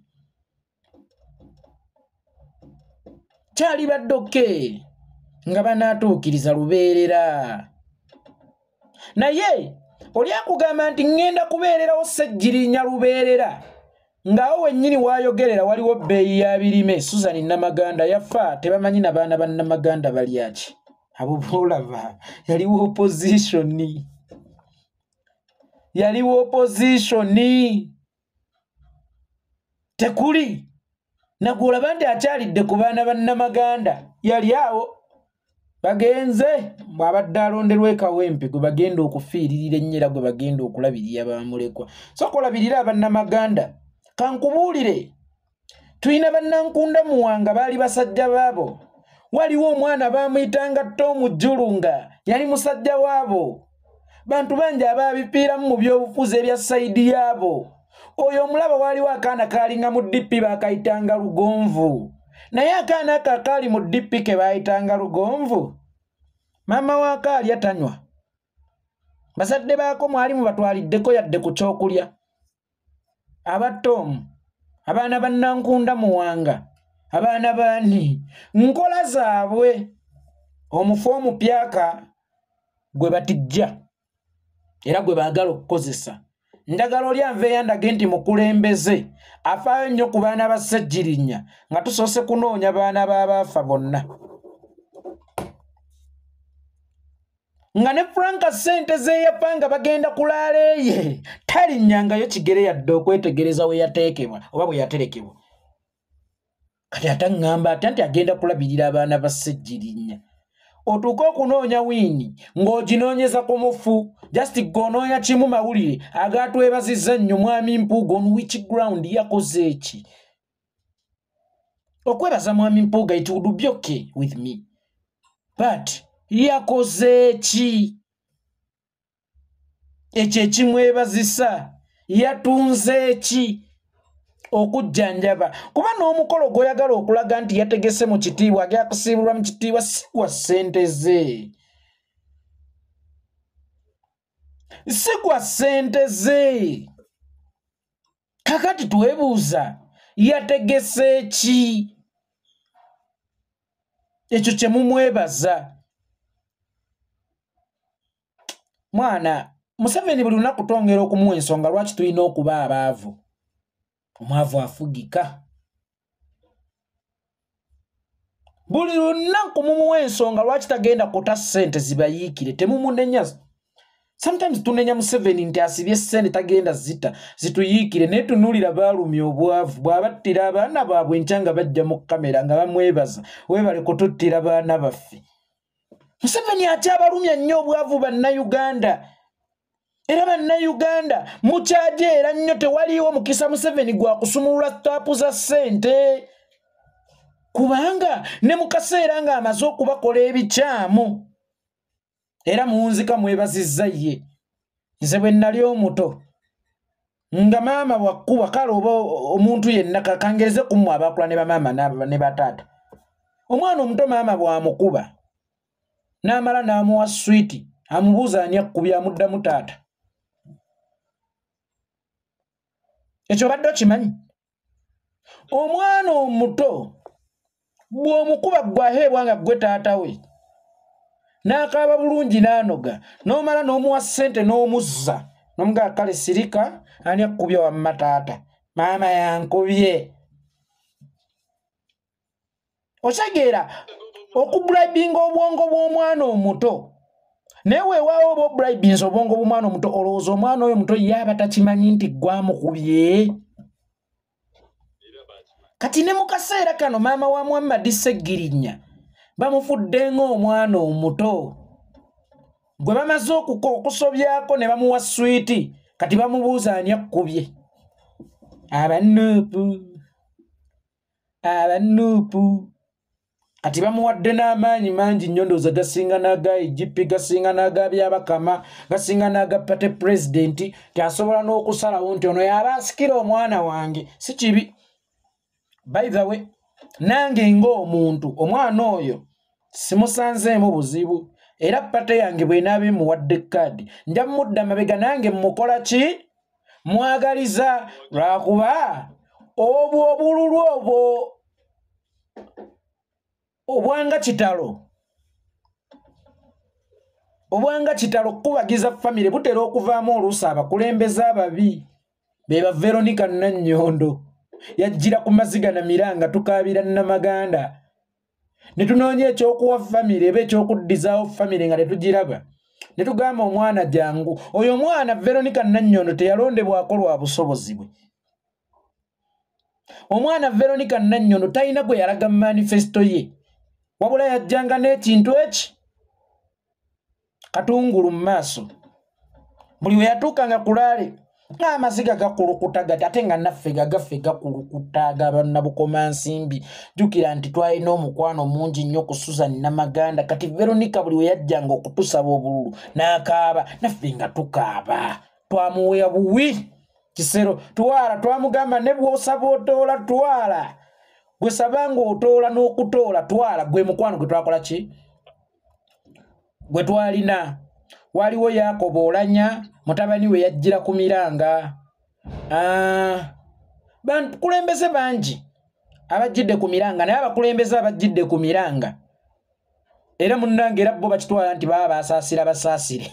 Kyali baddoke nga banaatuukiriza lubeerera naye oli akugamba nti ŋŋenda kubeererawo Ssejjirinya lubeerera ng'awo wennyini waayogerera waliwo bbeeyi ya birime. Susan Namaganda yafa tebamanyi na baana ba Namaganda balyaki abo boolaba yaliwo opposition tekuli nagolaba nti akyalidde ku baana ba Namaganda yali awo bagenze bw'abadde alonderwa ekawempe gwe bagenda okufiiririra ennyera gwe bagenda okulabirira bamulekwa. So kolabirira abannamaganda kankubuulire tulina bannankunda muwanga baali basajja baabo waliwo omwana baamuyitanga Tomu Jjulunga yali musajja waabo bantu bangi abaabipiiramu mu byobufuzi ebya sayidi yaabo. Oyo omulaba waliwo akaana kaalinga mu DP baakayitanga Lugonvu naye akaana ako akaali mu DP ke baayitanga Lugonvu maama waakaali atanywa bazadde baako mwalimu batwaliddeko yadde ku kyokulya. Abattomu abaana bannankunda muwanga abaana baani nkola zaabwe omufu omupyaka gwe batijja era gwe baagala okukozesa. Njagala oli anve yandage nti mukulembeze afaayo nnyo ku baana ba Ssejjirinya nga tusoose kunoonya baana b'abaafa bonna nga ne Franka ssente zeeyapanga bagenda kulaala eye talinnyangayo kigere yadde okwetegereza we yateekebwa oba bwe yaterekebwa. Kati ataŋŋamba atya nti agenda kulabirira abaana ba Ssejjirinya otuuke okunoonya wiini ng'oginoonyeza ku mufu just gonoonya kimu mawulire agaatwebazizza nnyo mwami Mpuuga on which ground yakoze eki. Okwebaza mwami Mpuuga it would be okay with me but yakoze eki ekyo ekimwebazisa yatunze eki okujjanjaba kuba n'omukolo gw'oyagala okulaga nti yategese mu kitiibwa agenda kusiibulwa mu kitiibwa si gwa ssente ze si gwa ssente ze. Kakati twebuuza yategese eki ekyo kye mumwebaza. Mwana Museveni buli lunaku twongera okumuwa ensonga lwaki tulina okuba abaavu. Omwavu afugika buli lunaku mumuwa ensonga lwaki tagenda kuta ssente zibayiikire temumunenya. Sometimes tunenya Museveni nti asibye ssente tagenda zituyiikire naye tunuulira baalumya obwavu bw'abattira abaana baabwe enkya nga bajja mu kamera nga bamwebaza weebale kututtira baana baffe. Museveni akyabalumya nnyo obwavu bannayuganda era bannayuganda mukyajeera nnyo tewaliiwo mukisa Museveni gwa kusumulula taapu za ssente kubanga ne mu kaseera ng'amaze okubakola ebikyamu era muwunzika mwebazizza ye. Nze bwe nnali omuto nga maama bwakkuba kale oba omuntu yenna kangereze kummwe abaakula ne bamaama ne bataata. Omwana omuto maama bw'amukuba n'amala n'amuwa switi amubuuza ani akkubye amuddamu taata. Ekyo badde okimanyi? Omwana omuto bw'omukuba gwaheebwa nga gwe taata we n'akaaba bulungi n'anoga n'omala n'omuwa ssente n'omuzza n'omugaa kale sirika ani akkubye wamma taata maama yankubye. Otegeera okubribinga obwongo bw'omwana omuto naye weewaawo oba obribinza obwongo bw'omwana omuto olowooza omwana oyo muto yaaba takimanyi nti gwamukubye kati ne mu kaseera kano maama wa Muhammad Sseggirinya bamufudde ng'omwana omuto gwe bamaze okusobyako ne bamuwa switi kati bamubuuza ani akkubye abanuupu kati bamuwadde n'amaanyi mangi nnyo ndowooza gasinga n'aga Igipi gasinga n'aga Byabakama gasinga n'aga pate pulezidenti tyasobola n'okusalawo nti ono yaba asikira omwana wange si kibi. By the way nange ng'omuntu omwana oyo simusanzeemu buzibu era pate yange bw'enaaba emuwadde kaadi nja mudda mabega nange mukola ki mwagaliza lwakuba obwo obululu obwo obwanga kitalo kubagiza famire butera okuvaamu oluusi abakulembeze ababi beba Veronica Nannyondo yajjira ku maziga na Miranga tukaabira Namaganda ne tunoonya ekyokuwa famire eba ekyokuddizaawo famire nga tetugiraba ne tugamba omwana jangu oyo omwana Veronica Nannyondo teyalondebwako lwa busobozi bwe. Omwana Veronica Nannyondo talina gwe yalaga manifesto ye wabula yajjanga n'ekintu eki katungulu mu maaso buli we yatuukanga kulaale ng'amaziga gakulukuta gati ate nga naffe gagaffe gakulukuta gabanabukomansimbi. Jjukira nti twalina omukwano mungi nnyo ku Susan Namaganda kati Veronica buli we yajjanga okutusaba obululu n'akaaba naffe nga tukaaba twamuweya buwi kisero twala twamugamba ne bw'osaba otoola twala gwe sabanga otoola n'okutoola twala gwe mukwano gwe twakola ki gwe twalina. Waliwo Yakobo Olanya mutabani we yajjira ku Miranga kulembeze bangi abajjidde ku Miranga naye abakulembeze abajjidde ku Miranga era munnange era bo bakitwala nti baba basaasira basaasire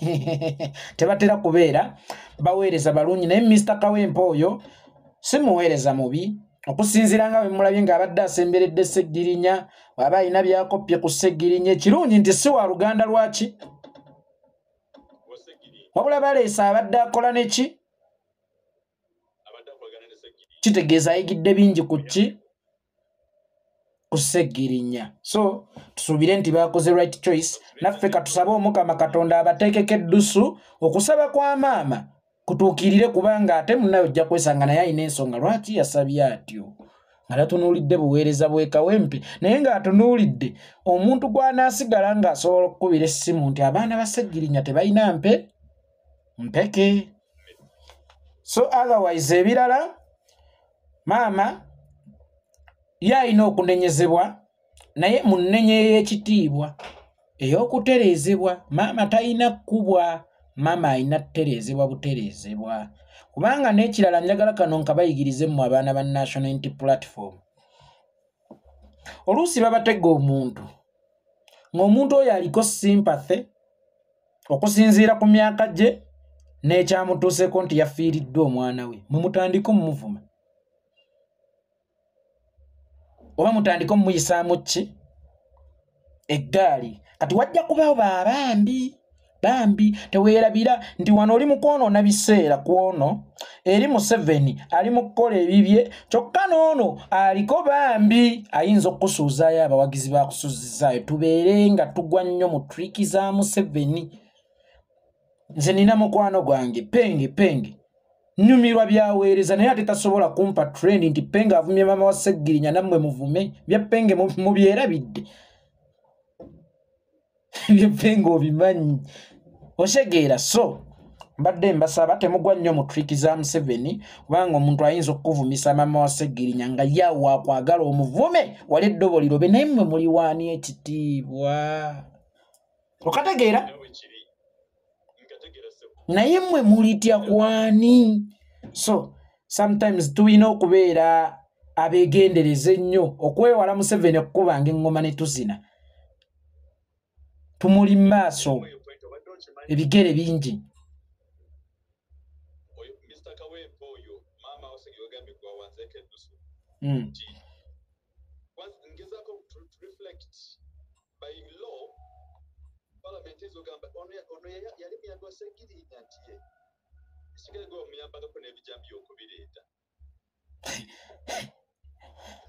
tebatera kubeera baweereza balungi naye Mr. Kawempe oyo si muweereza mubi okusinziira nga bwe mulabye ng'abadde asemberedde Sseggirinya waba alina byakopye ku Sseggirinya ekirungi nti si wa luganda lwaki wabula baleesa abadde akola neki kitegeeza ayigidde bingi ku ki ku Sseggirinya. So tusuubire nti bakoze right choice naffe katusabe Omukama Katonda abateekeko eddusu okusaba kwa maama kutuukirire kubanga ate munnayo ojja kwesanga naye alina ensonga lwaki yasabye atyo nga tatunuulidde buweereza bwe Kawempe naye ng'atunuulidde omuntu gw'anaasigala ng'asobola okukubira essimu nti abaana ba Sseggirinya tebalina mpeke. So otherwise ebirala maama yalina okunenyezebwa naye mu nnenya ey'ekitiibwa ey'okutereezebwa. Maama talina kkubwa maama alina ttereezebwa butereezebwa kubanga n'ekirala njagala kano nkabayigirize mu abaana ba National Unity Platform. Oluusi babatega omuntu ng'omuntu oyo aliko sympathy okusinziira ku myaka gye n'ekyamutuuseko nti yafiiriddwe omwana we mumutandika omumuvuma oba mutandika omumuyisaamu ki eggaali kati wajja kubawo bambi teweerabira nti wano oli mukwonoona biseera kwono eri Museveni ali mu kukola ebibye kyokka n'ono aliko bambi ayinza okusuuzaayo abawagizi bakusuuzizaayo tubeere nga tugwa nnyo mu triki za Museveni. Nze nina mukwano gwange penge nnyumirwa byaweereza naye ate tasobola kumpa training nti Penge avumye maama wa Sseggirinya nammwe muvume bya Penge mubyerabidde bya Penge obimanyi osegeera. So mbadde mbasaba temugwa nnyo mu triki za Museveni kubanga omuntu ayinza okuvumisa maama wa Sseggirinya nga yawo akwagala omuvume wali eddobo lirobe naye mmwe muli waani ekitiibwa okategeera naye mmwe mulitya kwani. So sometimes tulina okubeera abeegendereza ennyo okwewala Museveni okukubanga engoma ne tuzina tumuli maaso ebigere bingi.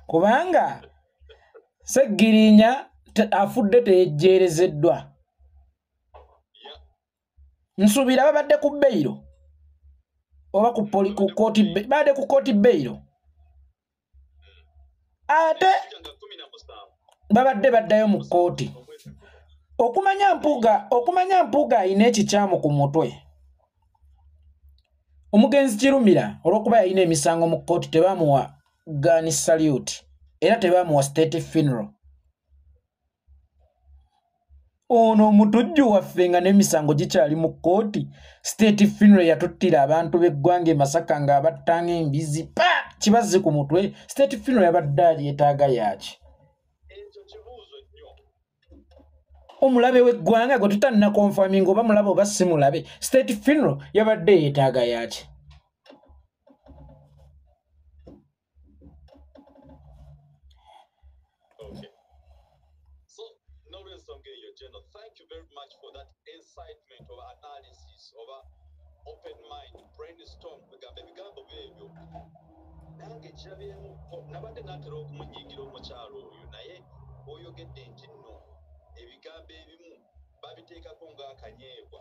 kubanga Sseggirinya afudde teyejjeerezeddwa. Nsuubira babadde ku bbeiro oba ku kooti badde ku kooti bbeiro ate babadde baddayo mu kooti. Okumanya Mpuuga alina ekikyamu ku mutwe. Omugenzi Kirumira olw'okuba yalina emisango mu kooti tebaamuwa gun salute era tebaamuwa state funeral. Ono omutujju waffe nga n'emisango gikyali mu kooti, state funeral yatuttira abantu b'eggwanga e Masaka nga abattanga embizi kibazze ku mutwe. State funeral yabadde yeetaaga yaki? Omulabe w'eggwanga gwe tutanna confirming oba mulabe oba si mulabe, state funeral yabadde yeetaaga yaki? Thank you very much for that incitement or analysis of open mind, brainstorm, ebigambo byebyo. Nange kirabyemu nabadde natera okumunyiigira omukyalo oyo naye oyogedde nti nno ebigambo ebimu babiteekako ng'akanyeebwa.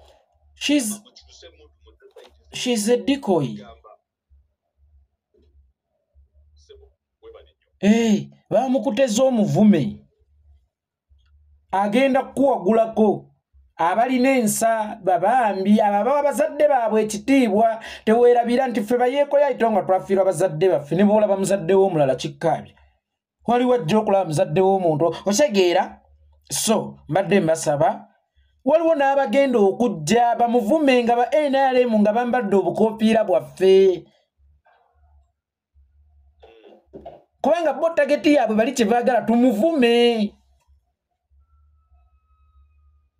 She's a decoy. Bamukuteza omuvume agenda kukuwagulako. Abalina ensa babambi ababawa abazadde baabwe ekitiibwa. Teweerabira nti ffe bayeekoya ito nga twafiirwa abazadde baffe ne bw'olaba muzadde w'omulala kikkaabya. Waliwo ajja okulaba muzadde w'omuntu otegeera. So mbadde mbasaba waliwo n'abagenda okujja bamuvume nga ba NRM nga bambadde obukoopiira bwaffe. Kubanga bo tageti yaabwe bali kye baagala tumuvume.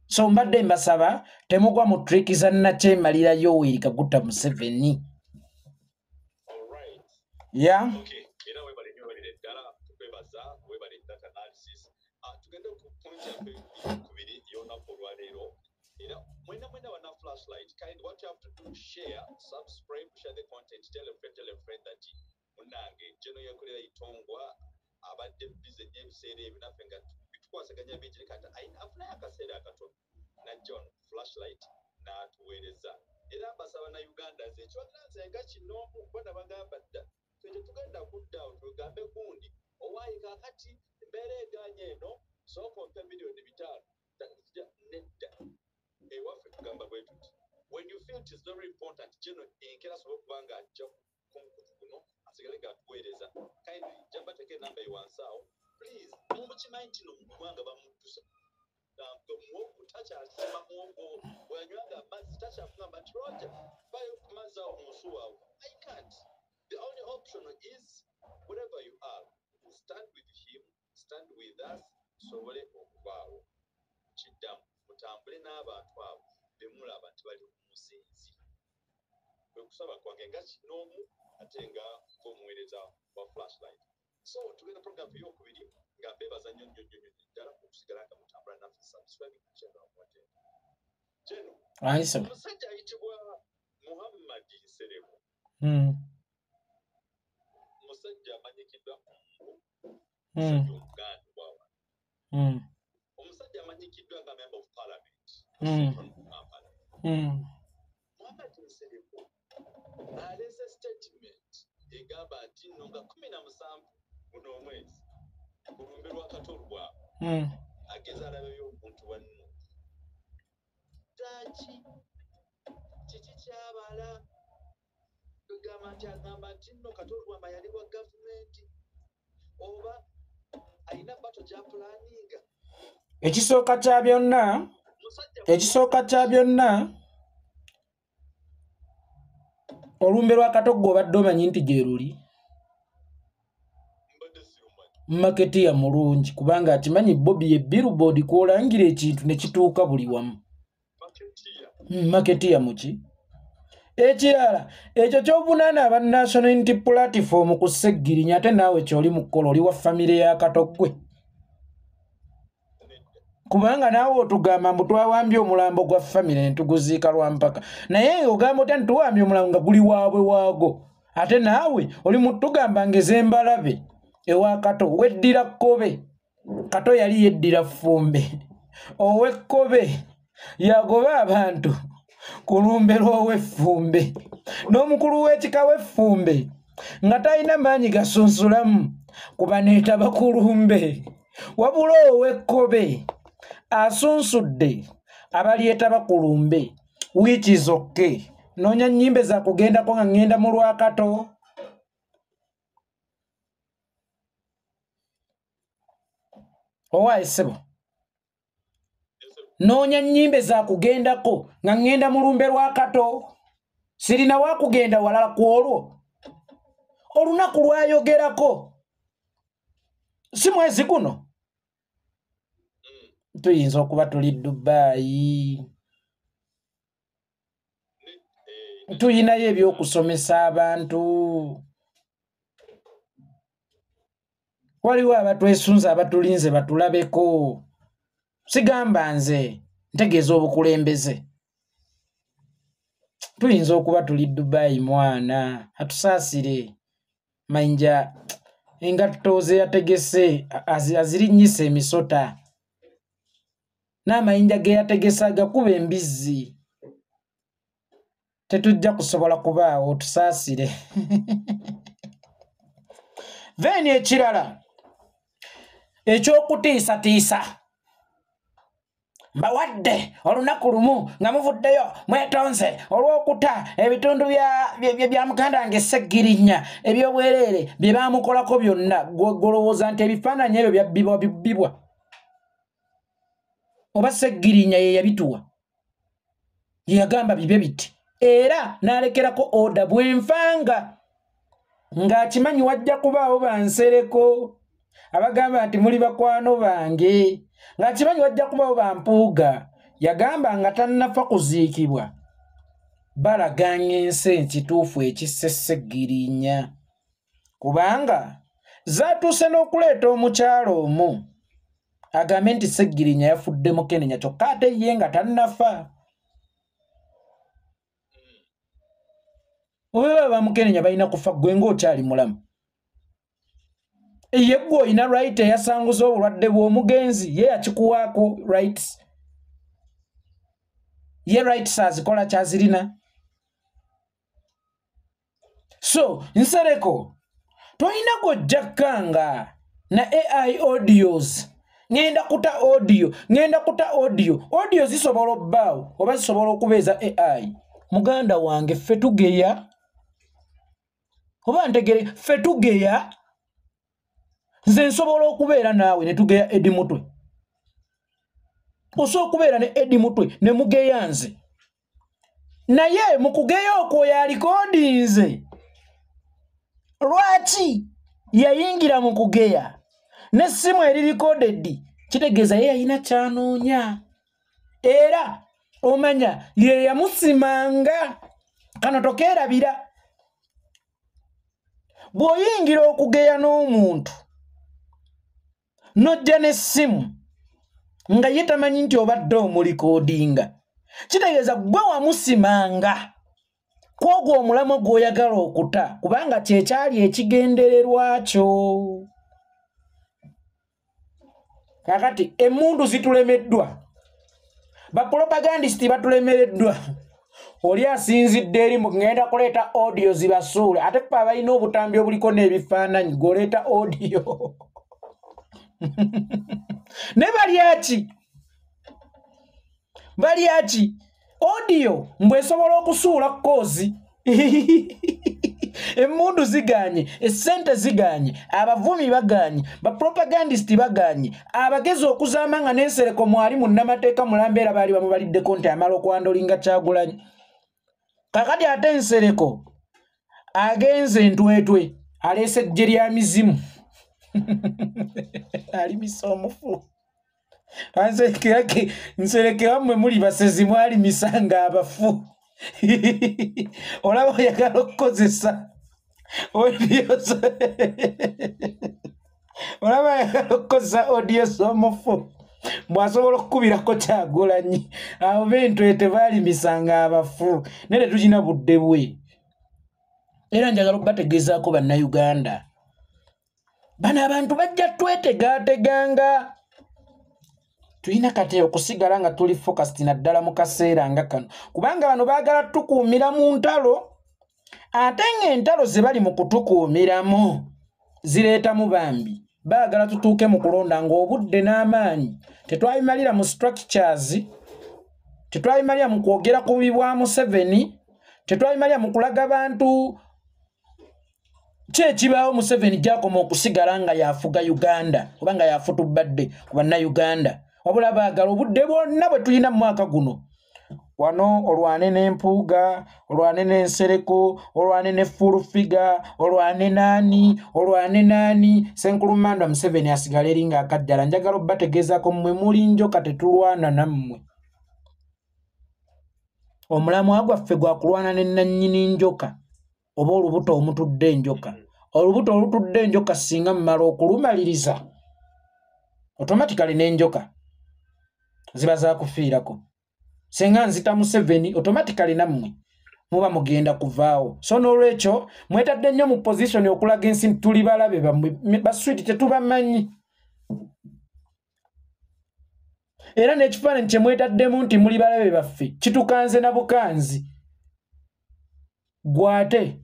So mbadde mbasaba temugwa mu trick za Nakyemalira Yoweri Kaguta Museveni. Yeah. Okay. Era webale nnyo balire ddala tukwebaza webale data analysis. Tugende ku point yaffe kubiri y'olunaku olwaleero. Era mwena wana flashlight. Kind what you have to do, share, subscribe, share the content, tell a friend that munange jeno yakolera itongwa abadde busy n'ebiseera ebinaffe nga tukwasaganya bingi kati afuna akaseera akatono na John flashlight n'atuweereza. Era mbasaba na Uganda ekyogeranzenga kino bona bagamba dda ffe tugenda kuddawo tugambe gundi owaayi kaakati embeera eganye eno sooka ompe miliyoni 5 nedda ewaffe tugamba bwe tuti when you feel it is very important geno enkera asobola okuba nga ajja kuno asigale ng'atuweereza kindly jambateko enamba ewansawo please mumukimanyi tino mugwanga bamuddusa muwogo takyasima muwogo bweyanywanga amazzi takyakugamba nti roja bayo ku mazzi awo munsi waawo. I can't. The only option is wherever you are, stand with him, stand with us, sobole okubaawo kiddamu mutambule n'abantu abo bemulaba nti bali ku musinzi. Kwe kusaba kwange nga kinoomu ate nga ng'omuweereza wa flashlight. So tugenda program ey'okubiri nga mbeebaza nnyo ddala okusigala nga mutambula naffe subscribe ku channel wate. Jeno omusajja ayitibwa Muhammad Nsereko. Omusajja amanyikiddwa omusajja Omuganda bwawa. Omusajja amanyikiddwa nga member of parliament. Muhammad Nsereko aleze statement egamba nti nno nga 17 guno omwezi ku lumbe lwa Katolwa ageza alabeyo omuntu wanno taki kiki kyabala tugamba nti agamba nti nno Katolwa yali wa gavumenti oba alina bato gyapulaninga. Ekisooka kya byonna olumbe lwa Katoggo obadde omanyi nti gye luli maketi ya mulungi kubanga akimanyi Bobby ye billboard kwolangira ekintu ne kituuka buli wamu. Maketi ya muki ekirala ekyo ky'obunaana aba National Unity Platform ku Sseggirinya ate naawe ky'oli mu kkola oli wa famire ya Katoggwe kubanga naawe otugamba mbu twawambye omulambo gwa famire ne tuguziika lwa mpaka naye ogamba otya nti tuwambye omulambo nga guli waabwe waago ate naawe oli mu tugamba ngezembalabe ewa Kato weddira Kkobe Kato yali yeddira Ffumbe ow'Ekkobe yagoba abantu ku lumbe lw'Effumbe n'omukulu w'ekika w'Effumbe nga talina maanyi gasunsulamu kuba neetaba ku lumbe wabula ow'Ekkobe asunsudde abalyetaba ku lumbe wiiki zokke noonya nnyimbe za kugendako nga ngenda mu lwa Kato. Owaaye ssebo noonya nnyimbe za kugendako nga ngenda mu lumbe lwa Kato sirina wa kugenda walala ku olwo olunaku lwayogerako si mwezi guno tuyinza okuba tuli Dubai tuyinayo ebyokusomesa abantu waliwo abatwesunza abatulinze batulabeko sigamba nze ntegeeza obukulembeze tuyinza okuba tuli Dubai mwana atusaasire mayinja engatto ze yategese azirinyisa emisota n'amayinja ge yategese agakuba embizzi tetujja kusobola kubaawo tusaasire. Then ekirala ekyokutiisatiisa mbawadde olunaku lumu nga muvuddeyo mwetonze olw'okuta ebitundu bya muganda wange Sseggirinya ebyobwereere bye baamukolako byonna golowooza nti ebifaananyi ebyo byabbibwa oba Sseggirinya ye yabituwa ye yagamba bibe biti era n'alekerako oda bwenfanga ng'akimanyi wajja kubaawo bansereko abagamba nti muli bakwano bange ng'akimanyi wajja kubaawo bampuuga yagamba nga tannafa kuziikibwa balaganya ensi ekituufu ekisse Sseggirinya kubanga zaatuuse n'okuleeta omukyalo omu agambe nti Sseggirinya yafudde Mukenenya kyokka ate ye nga tannafa. Oba bamukenenya balina kufa gwe ng'okyali mulamu ye gwe olina right eyasanguza obulwadde bw'omugenzi ye yakikuwaako rights ye rights azikola kyazirina. So nsereko tolina gojjakkanga na AI audios ngenda kuta audio zisobola obbaawo oba zisobola okubeeza AI muganda wange ffe tugeya oba ntegere ffe tugeya nze nsobola okubeera naawe ne tugeya Edi Mutwe osobola okubeera ne Edi Mutwe ne mugeya nze naye mu kugeya okwo yalikodinze lwaki yayingira mu kugeya n'essimu eririkodeddi kitegeeza ye yalina kyanoonya era omanya ye yamusimanga kano tokeerabira bw'oyingira okugeya n'omuntu n'ojja n'essimu nga ye tamanyi nti obadde omulikoodinga kitegeeza gwe wamusimanga kwogwo omulamu gw'oyagala okuta kubanga kyekyali ekigendererwa kyo. Kakati emmundu zitulemeddwa bapropagandisiti batulemereddwa oli asinzidde eri ngenda kuleeta audio zibasuule ate kuba abalina obutambi obuliko n'ebifaananyi goleeta audio ne balyaki audio mbwesobola okusuula koozi emmundu ziganye essente ziganye abavumi baganye bapropagandisiti baganye abagezi okuzaama nga n'ensereko mwali munnamateeka mulambeera baali bamubaliddeko nti amala okwandolinga Kyagulanyi. Kakati ate ensereko agenze entwetwe aleese ejje lya mizimu alimisa omufu nsereke wammwe muli basezi mwalimisanga abafu olaba oyagala okukozesa audio z'omufu bw'asobola okukubirako Kyagulanyi abo b'entwete baalimisanga abafu naye tetulina budde bwe era njagala okubategeezaako bannayuganda bana abantu bajja twetegateganga tulina kati okusigala nga tuli focused naddala mu kaseera nga kano kubanga bano baagala tukuumira mu ntalo ate ng'entalo ze bali mu kutukuumiramu zireetamu bambi baagala tutuuke mu kulonda ng'obudde n'amaanyi tetwabimalira mu structures tetwabimalira mu kwogera ku bibwa Museveni tetwabimalira mu kulaga bantu kyekibaawo Museveni gyakoma okusigala nga yafuga Uganda oba nga yafutubadde ku bannayuganda wabula baagala obudde bwonna bwe tulina mu mwaka guno wano olwane n'empuuga olwane n'ensereko olwane ne fulufiga olwane naani Senkulumanda Museveni asigala eri nga akajjala njagala obbategeezaako mmwe muli njoka tetulwana nammwe omulamwa gwaffe gwakulwana ne nannyini njoka oba olubuto omutudde enjoka olubuto olutudde enjoka singa mmala okulumaliriza automatically n'enjoka ziba zakufiirako senga nzita Museveni automatically nammwe muba mugenda kuvaawo so n'olwekyo mwetadde nnyo mu position okulaga ensi tuli balabe bammwe baswiti tetubamanyi era n'ekifaananyi kye mwetaddemu nti muli balabe baffe kitukanze na bukanzi gwate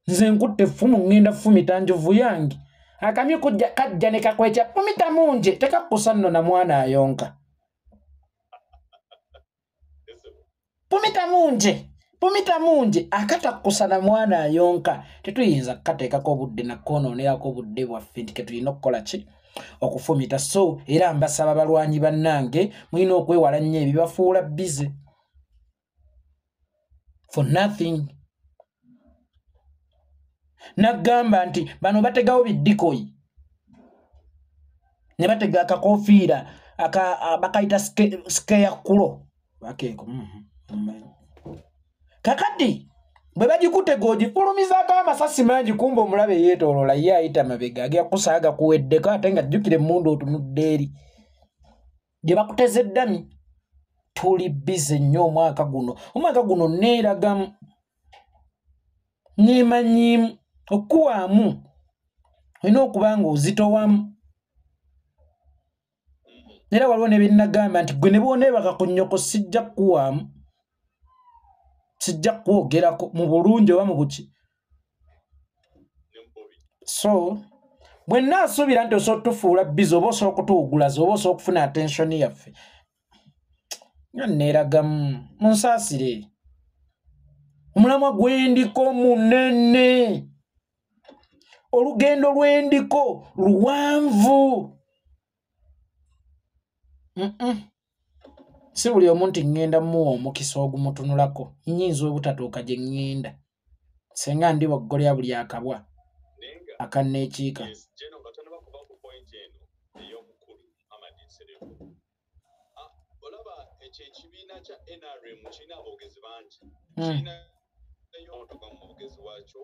nze nkutte effumu ngenda fumita njovu yange akamyu kajja ne kakweca fumita munje tekakusa nno na mwana ayonka pumita munje akatakusa na mwana ayonka tetuyinza kukateekako obudde nakoononerako obudde bwaffe nti ketulina okukola ki okufumita so era mbasaba balwanyi bannange mulina okwewala nnyo ebibafuula bize for nothing nagamba nti bano bategawo biddikoyi ne batega akakofiira bakayita skeyakulo bakeeko kakati bwe bagikutega ogifulumizaako amasasi mangi kumba omulabe yeetooloola ye ayita mabega agyakusaaga kuweddeko ate nga jjukira emmundu otunudde eri gye bakuteze eddami tuli bize nnyo omwaka guno neeragamu neemanyiimu okuwaamu olina okuba nga ozitowamu era waliwo ne bennagamba nti gwe ne bwoneebaka ku nnyoko sijja kukuwaamu sijja kwogerako mu bulungi oba mu buki so bwe nnaasuubira nti osobola tufuula bizi oba osobola okutuwugulaza oba osobola okufuna attensioni yaffe nga neeragamu munsaasire omulamwa gwendiko munene olugendo lwendiko luwanvu si buli omu nti ŋŋenda muwa omukisa ogumutunulako nnyinza obutatuuka gye ŋŋenda senga ndi waggolya buli akabwa akanneekiika olaba ekyo ekibiina kya NRM kirina aboogezi bangi kirinayo omotoka mu mwogezi waakyo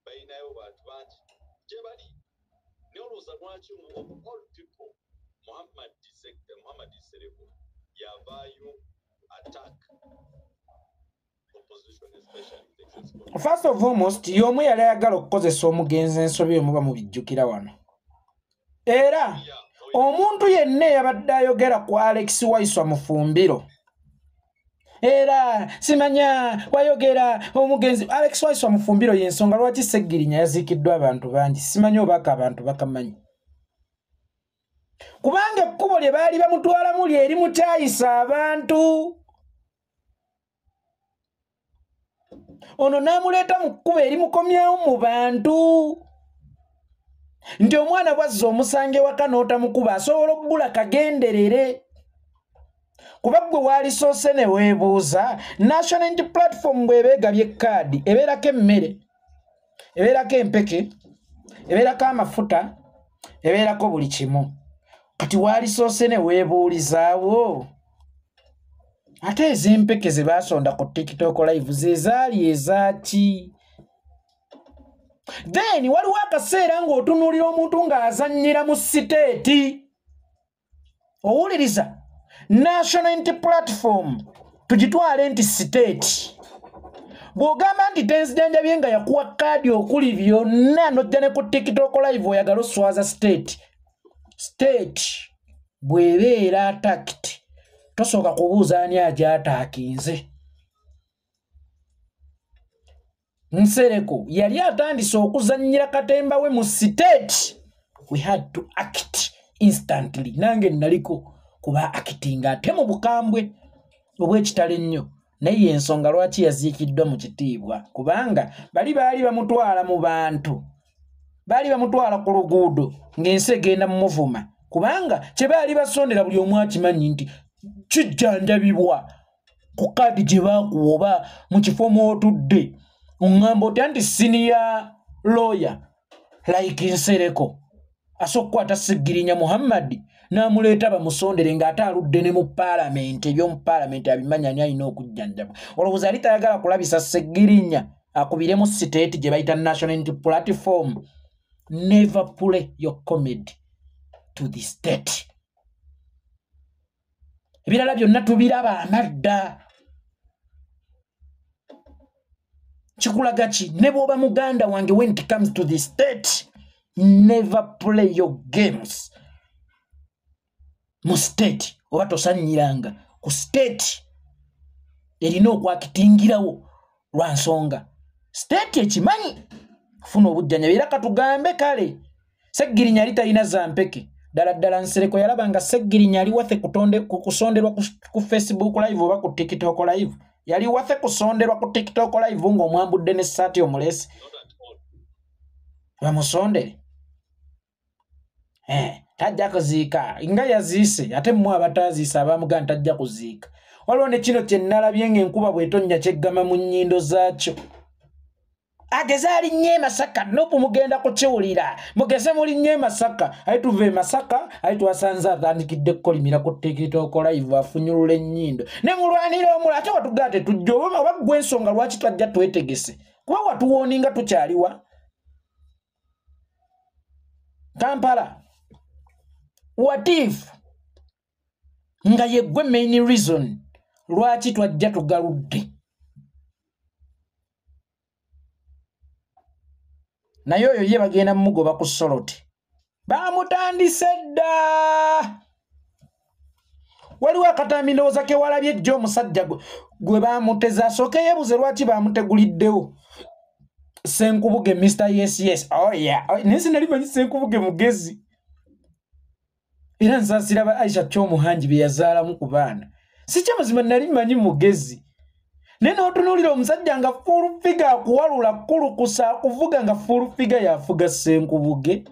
balinayo bantu bangi gye bali naye olowooza lwaki all people Muhammad Sereko yavaayo attack opposition especially first of almost y'omu yali ayagala okukozesa omugenzi ensobi omuba mubijjukira wano era omuntu yenna eyabadde ayogera ku Alex Waiswa Mufumbiro era simanya wayogera omugenzi Alex Waiswa Mufumbiro y'ensonga lwaki Seggirinya yaziikiddwa abantu bangi simanya obaka abantu bakamanyi kubanga ekkubo lye baali bamutwalamu lyeri mukyayisa abantu ono n'amuleeta mu kkubo eri mukomyawo mu bantu nti omwana bwazza omusange waka n'otamukuba asobola okubbula kagenderere kuba ggwe waalisoose ne weebuuza National Unity Platform bw'ebeegabye ekkaadi ebeerako emmere ebeerako empeke ebeerako amafuta ebeerako buli kimu kati waalisoose ne weebuulizaawo ate ez'empeke ze baasonda ku TikTok live ze zaali ezaaki then waliwo akaseera ng'otunuulira omuntu ng'azannyira mu siteeti owuliriza National Unity Platform tugitwale nti siteeti bw'ogamba nti Tenzi Jjanjabye nga yakuwa kkaadi okuli byonna n'ojja ne ku TikTok live oyagala oswaza state bw'ebeera attacked tosooka kubuuza ani agyataakinze. Nsereko yali atandise okuzannyira katemba we mu state. We had to act instantly. Nange naliko kuba acting ate mu bukambwe obw'ekitalo ennyo. Naye ensonga lwaki yaziikiddwa mu kitiibwa kubanga baali bamutwala mu bantu. Baali bamutwala ku luguudo ng'ensi egenda mu muvuma kubanga kye baali basondera buli omu akimanyi nti kijjanjabibwa ku kkaadi gye baakuwa oba mu kifo mw'otudde. Ung'amba otya nti senior lawyer like Nsereko asokkwata Sseggirinya Muhammad n'amuleeta bamusondere ng'ate aludde ne mu paalamenti eby'omu paalamenti abimanya ani alina okujjanjabwa. Olowooza yali tayagala kulabisa Sseggirinya akubiremu state gye bayita National Unity Platform. Never play your comedy to the state. Ebirala byonna tubiraba amadda. Chikulaga ki ne bw'oba muganda wange when it comes to the state, never play your games mu state oba tosanyiranga ku state erina okwakitingirawo lwa nsonga state ekimanyi funa obujjanjabi. Era katugambe kale Sseggirinya yali talina zampeke ddala Nsereko yalaba nga Sseggirinya ali wathe kusonderwa ku Facebook live oba ku TikTok live. Yali wathe kusonderwa ku TikTok live ng'omwambudde n'essaati omulesi bamusondere. Tajja kuziika nga yaziise ate mmwe abataziisa abamugaa tajja kuziika. Waliwo ne kino kye nnalabye ng'enkuba bw'etonnya kyeggama mu nnyindo zaakyo. Ageze alinnye Masaka nopu mugenda kukiwulira mugeze mulinnye Masaka ayi tuve Masaka ayi twasanze atandikidde kukolimira ku TikTok live afunyulula ennyindo ne mulwanira omula ate watugate tujja oba gwe ensonga lwaki twajja twetegese kuba watuwoninga tukyaliwa Kampala. What if nga yegwe main reason lwaki twajja tugaludde naye oyo ye bagenda mugoba ku Soroti bamutandise dda. Waliwo akatambi ndowooza ke walabye ejjo omusajja gwe bamuteza asooke yeebuze lwaki bamuteguliddewo Ssenkubuge Mr. Yes. Oh yeah. Nensi nali manyi Ssenkubuge mugezi. Era nsaasira ba Aisha Kyomuhangi bye yazaalamu ku baana. Si kya mazima nali manyi mugezi. Neno otunuulira omusajja nga full figure akuwalula kulukusa akuvuga nga full figure yafuga Ssenkubuge.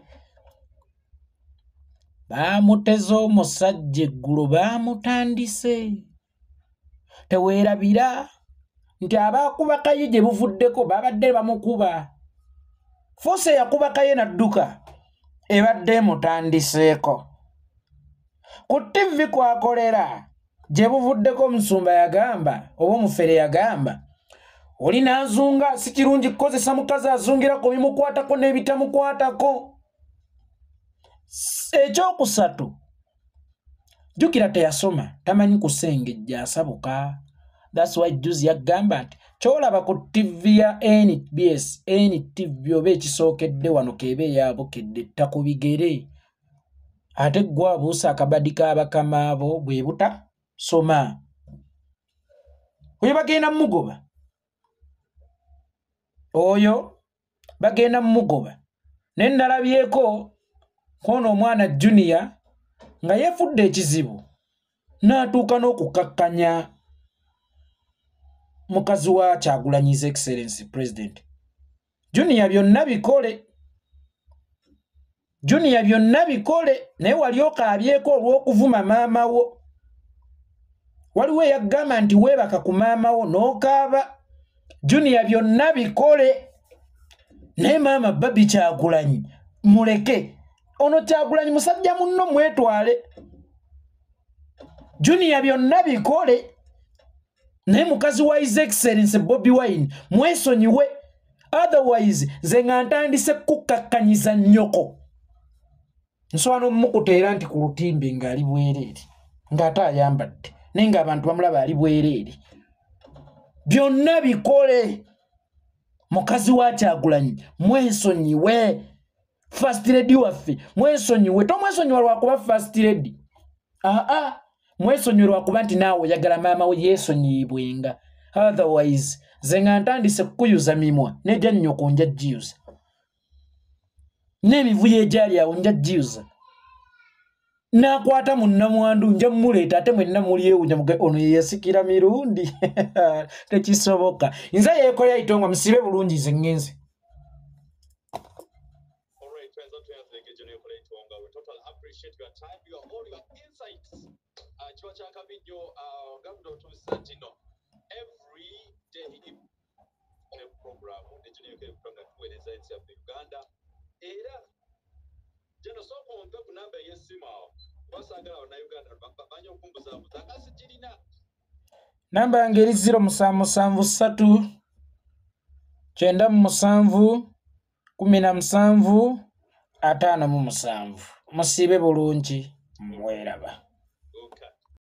Baamuteza omusajja eggulo baamutandise. Teweerabira nti abaakubakaye gye buvuddeko babadde bamukuba. Fose yakubakaye n'adduka ebadde mutandiseeko. Ku TV kwakolera gye buvuddeko Musumba yagamba oba Omufere yagamba oli n'azunga si kirungi kukozesa mukazi azungira ku bimukwatako n'ebitamukwatako. Ekyokusatu jjukira teyasoma tamanyi kusengejja asabuka. That's why juzi yagamba nti kyolaba ku TV ya NBS NTV oba ekisookedde wano keebe eyabukedde ttako bigere ate gwe abuusa akabadi k'abakama abo bwe buta soma oyo bagenda mugoba oyo bagenda mugoba. Ne nalabyeko kono omwana Junior nga yeefudde ekizibu n'atuuka n'okukakkanya mukazi wa Kyagulanyi His Excellency President. Junior byonna bikole naye wali okaabyeko olw'okuvuma maama wo. Waliwo eyagamba nti weebaka ku maama wo n'okaaba. Junior byonna bikole naye maama Babi Kyagulanyi muleke. Ono Kyagulanyi musajja munno mwetwale. Junior byonna bikole naye mukazi wa His Excellency Bobi Wine mwesonyiwe. Otherwise nze nga ntandise kukakkanyiza nnyoko. Nsobola n'omukuteera nti ku lutimbe ng'ali bwereere ng'ate ayambadde naye ng'abantu bamulaba ali bwereere. Byonna bikole mukazi wa Kyagulanyi mwesonyiwe first lady waffe mwesonyiwe tomwesonyiwa lwakuba first lady mwesonyiwe lwakuba nti naawe oyagala maama we yeesonyiyibwenga otherwise ze nga ntandise kukuyuza mimwa nejja nnyoko nja jiyuza n'emivuyo egyali awo nja jiyuza nakwata munnamwandu nja muleeta ate mwenna muli ewunya ono yeyasikira mirundi tekisoboka nze yeekola itonga musibe bulungi ze ngenze namba yange eri 0773 97 17 57 musibe bulungi mweraba.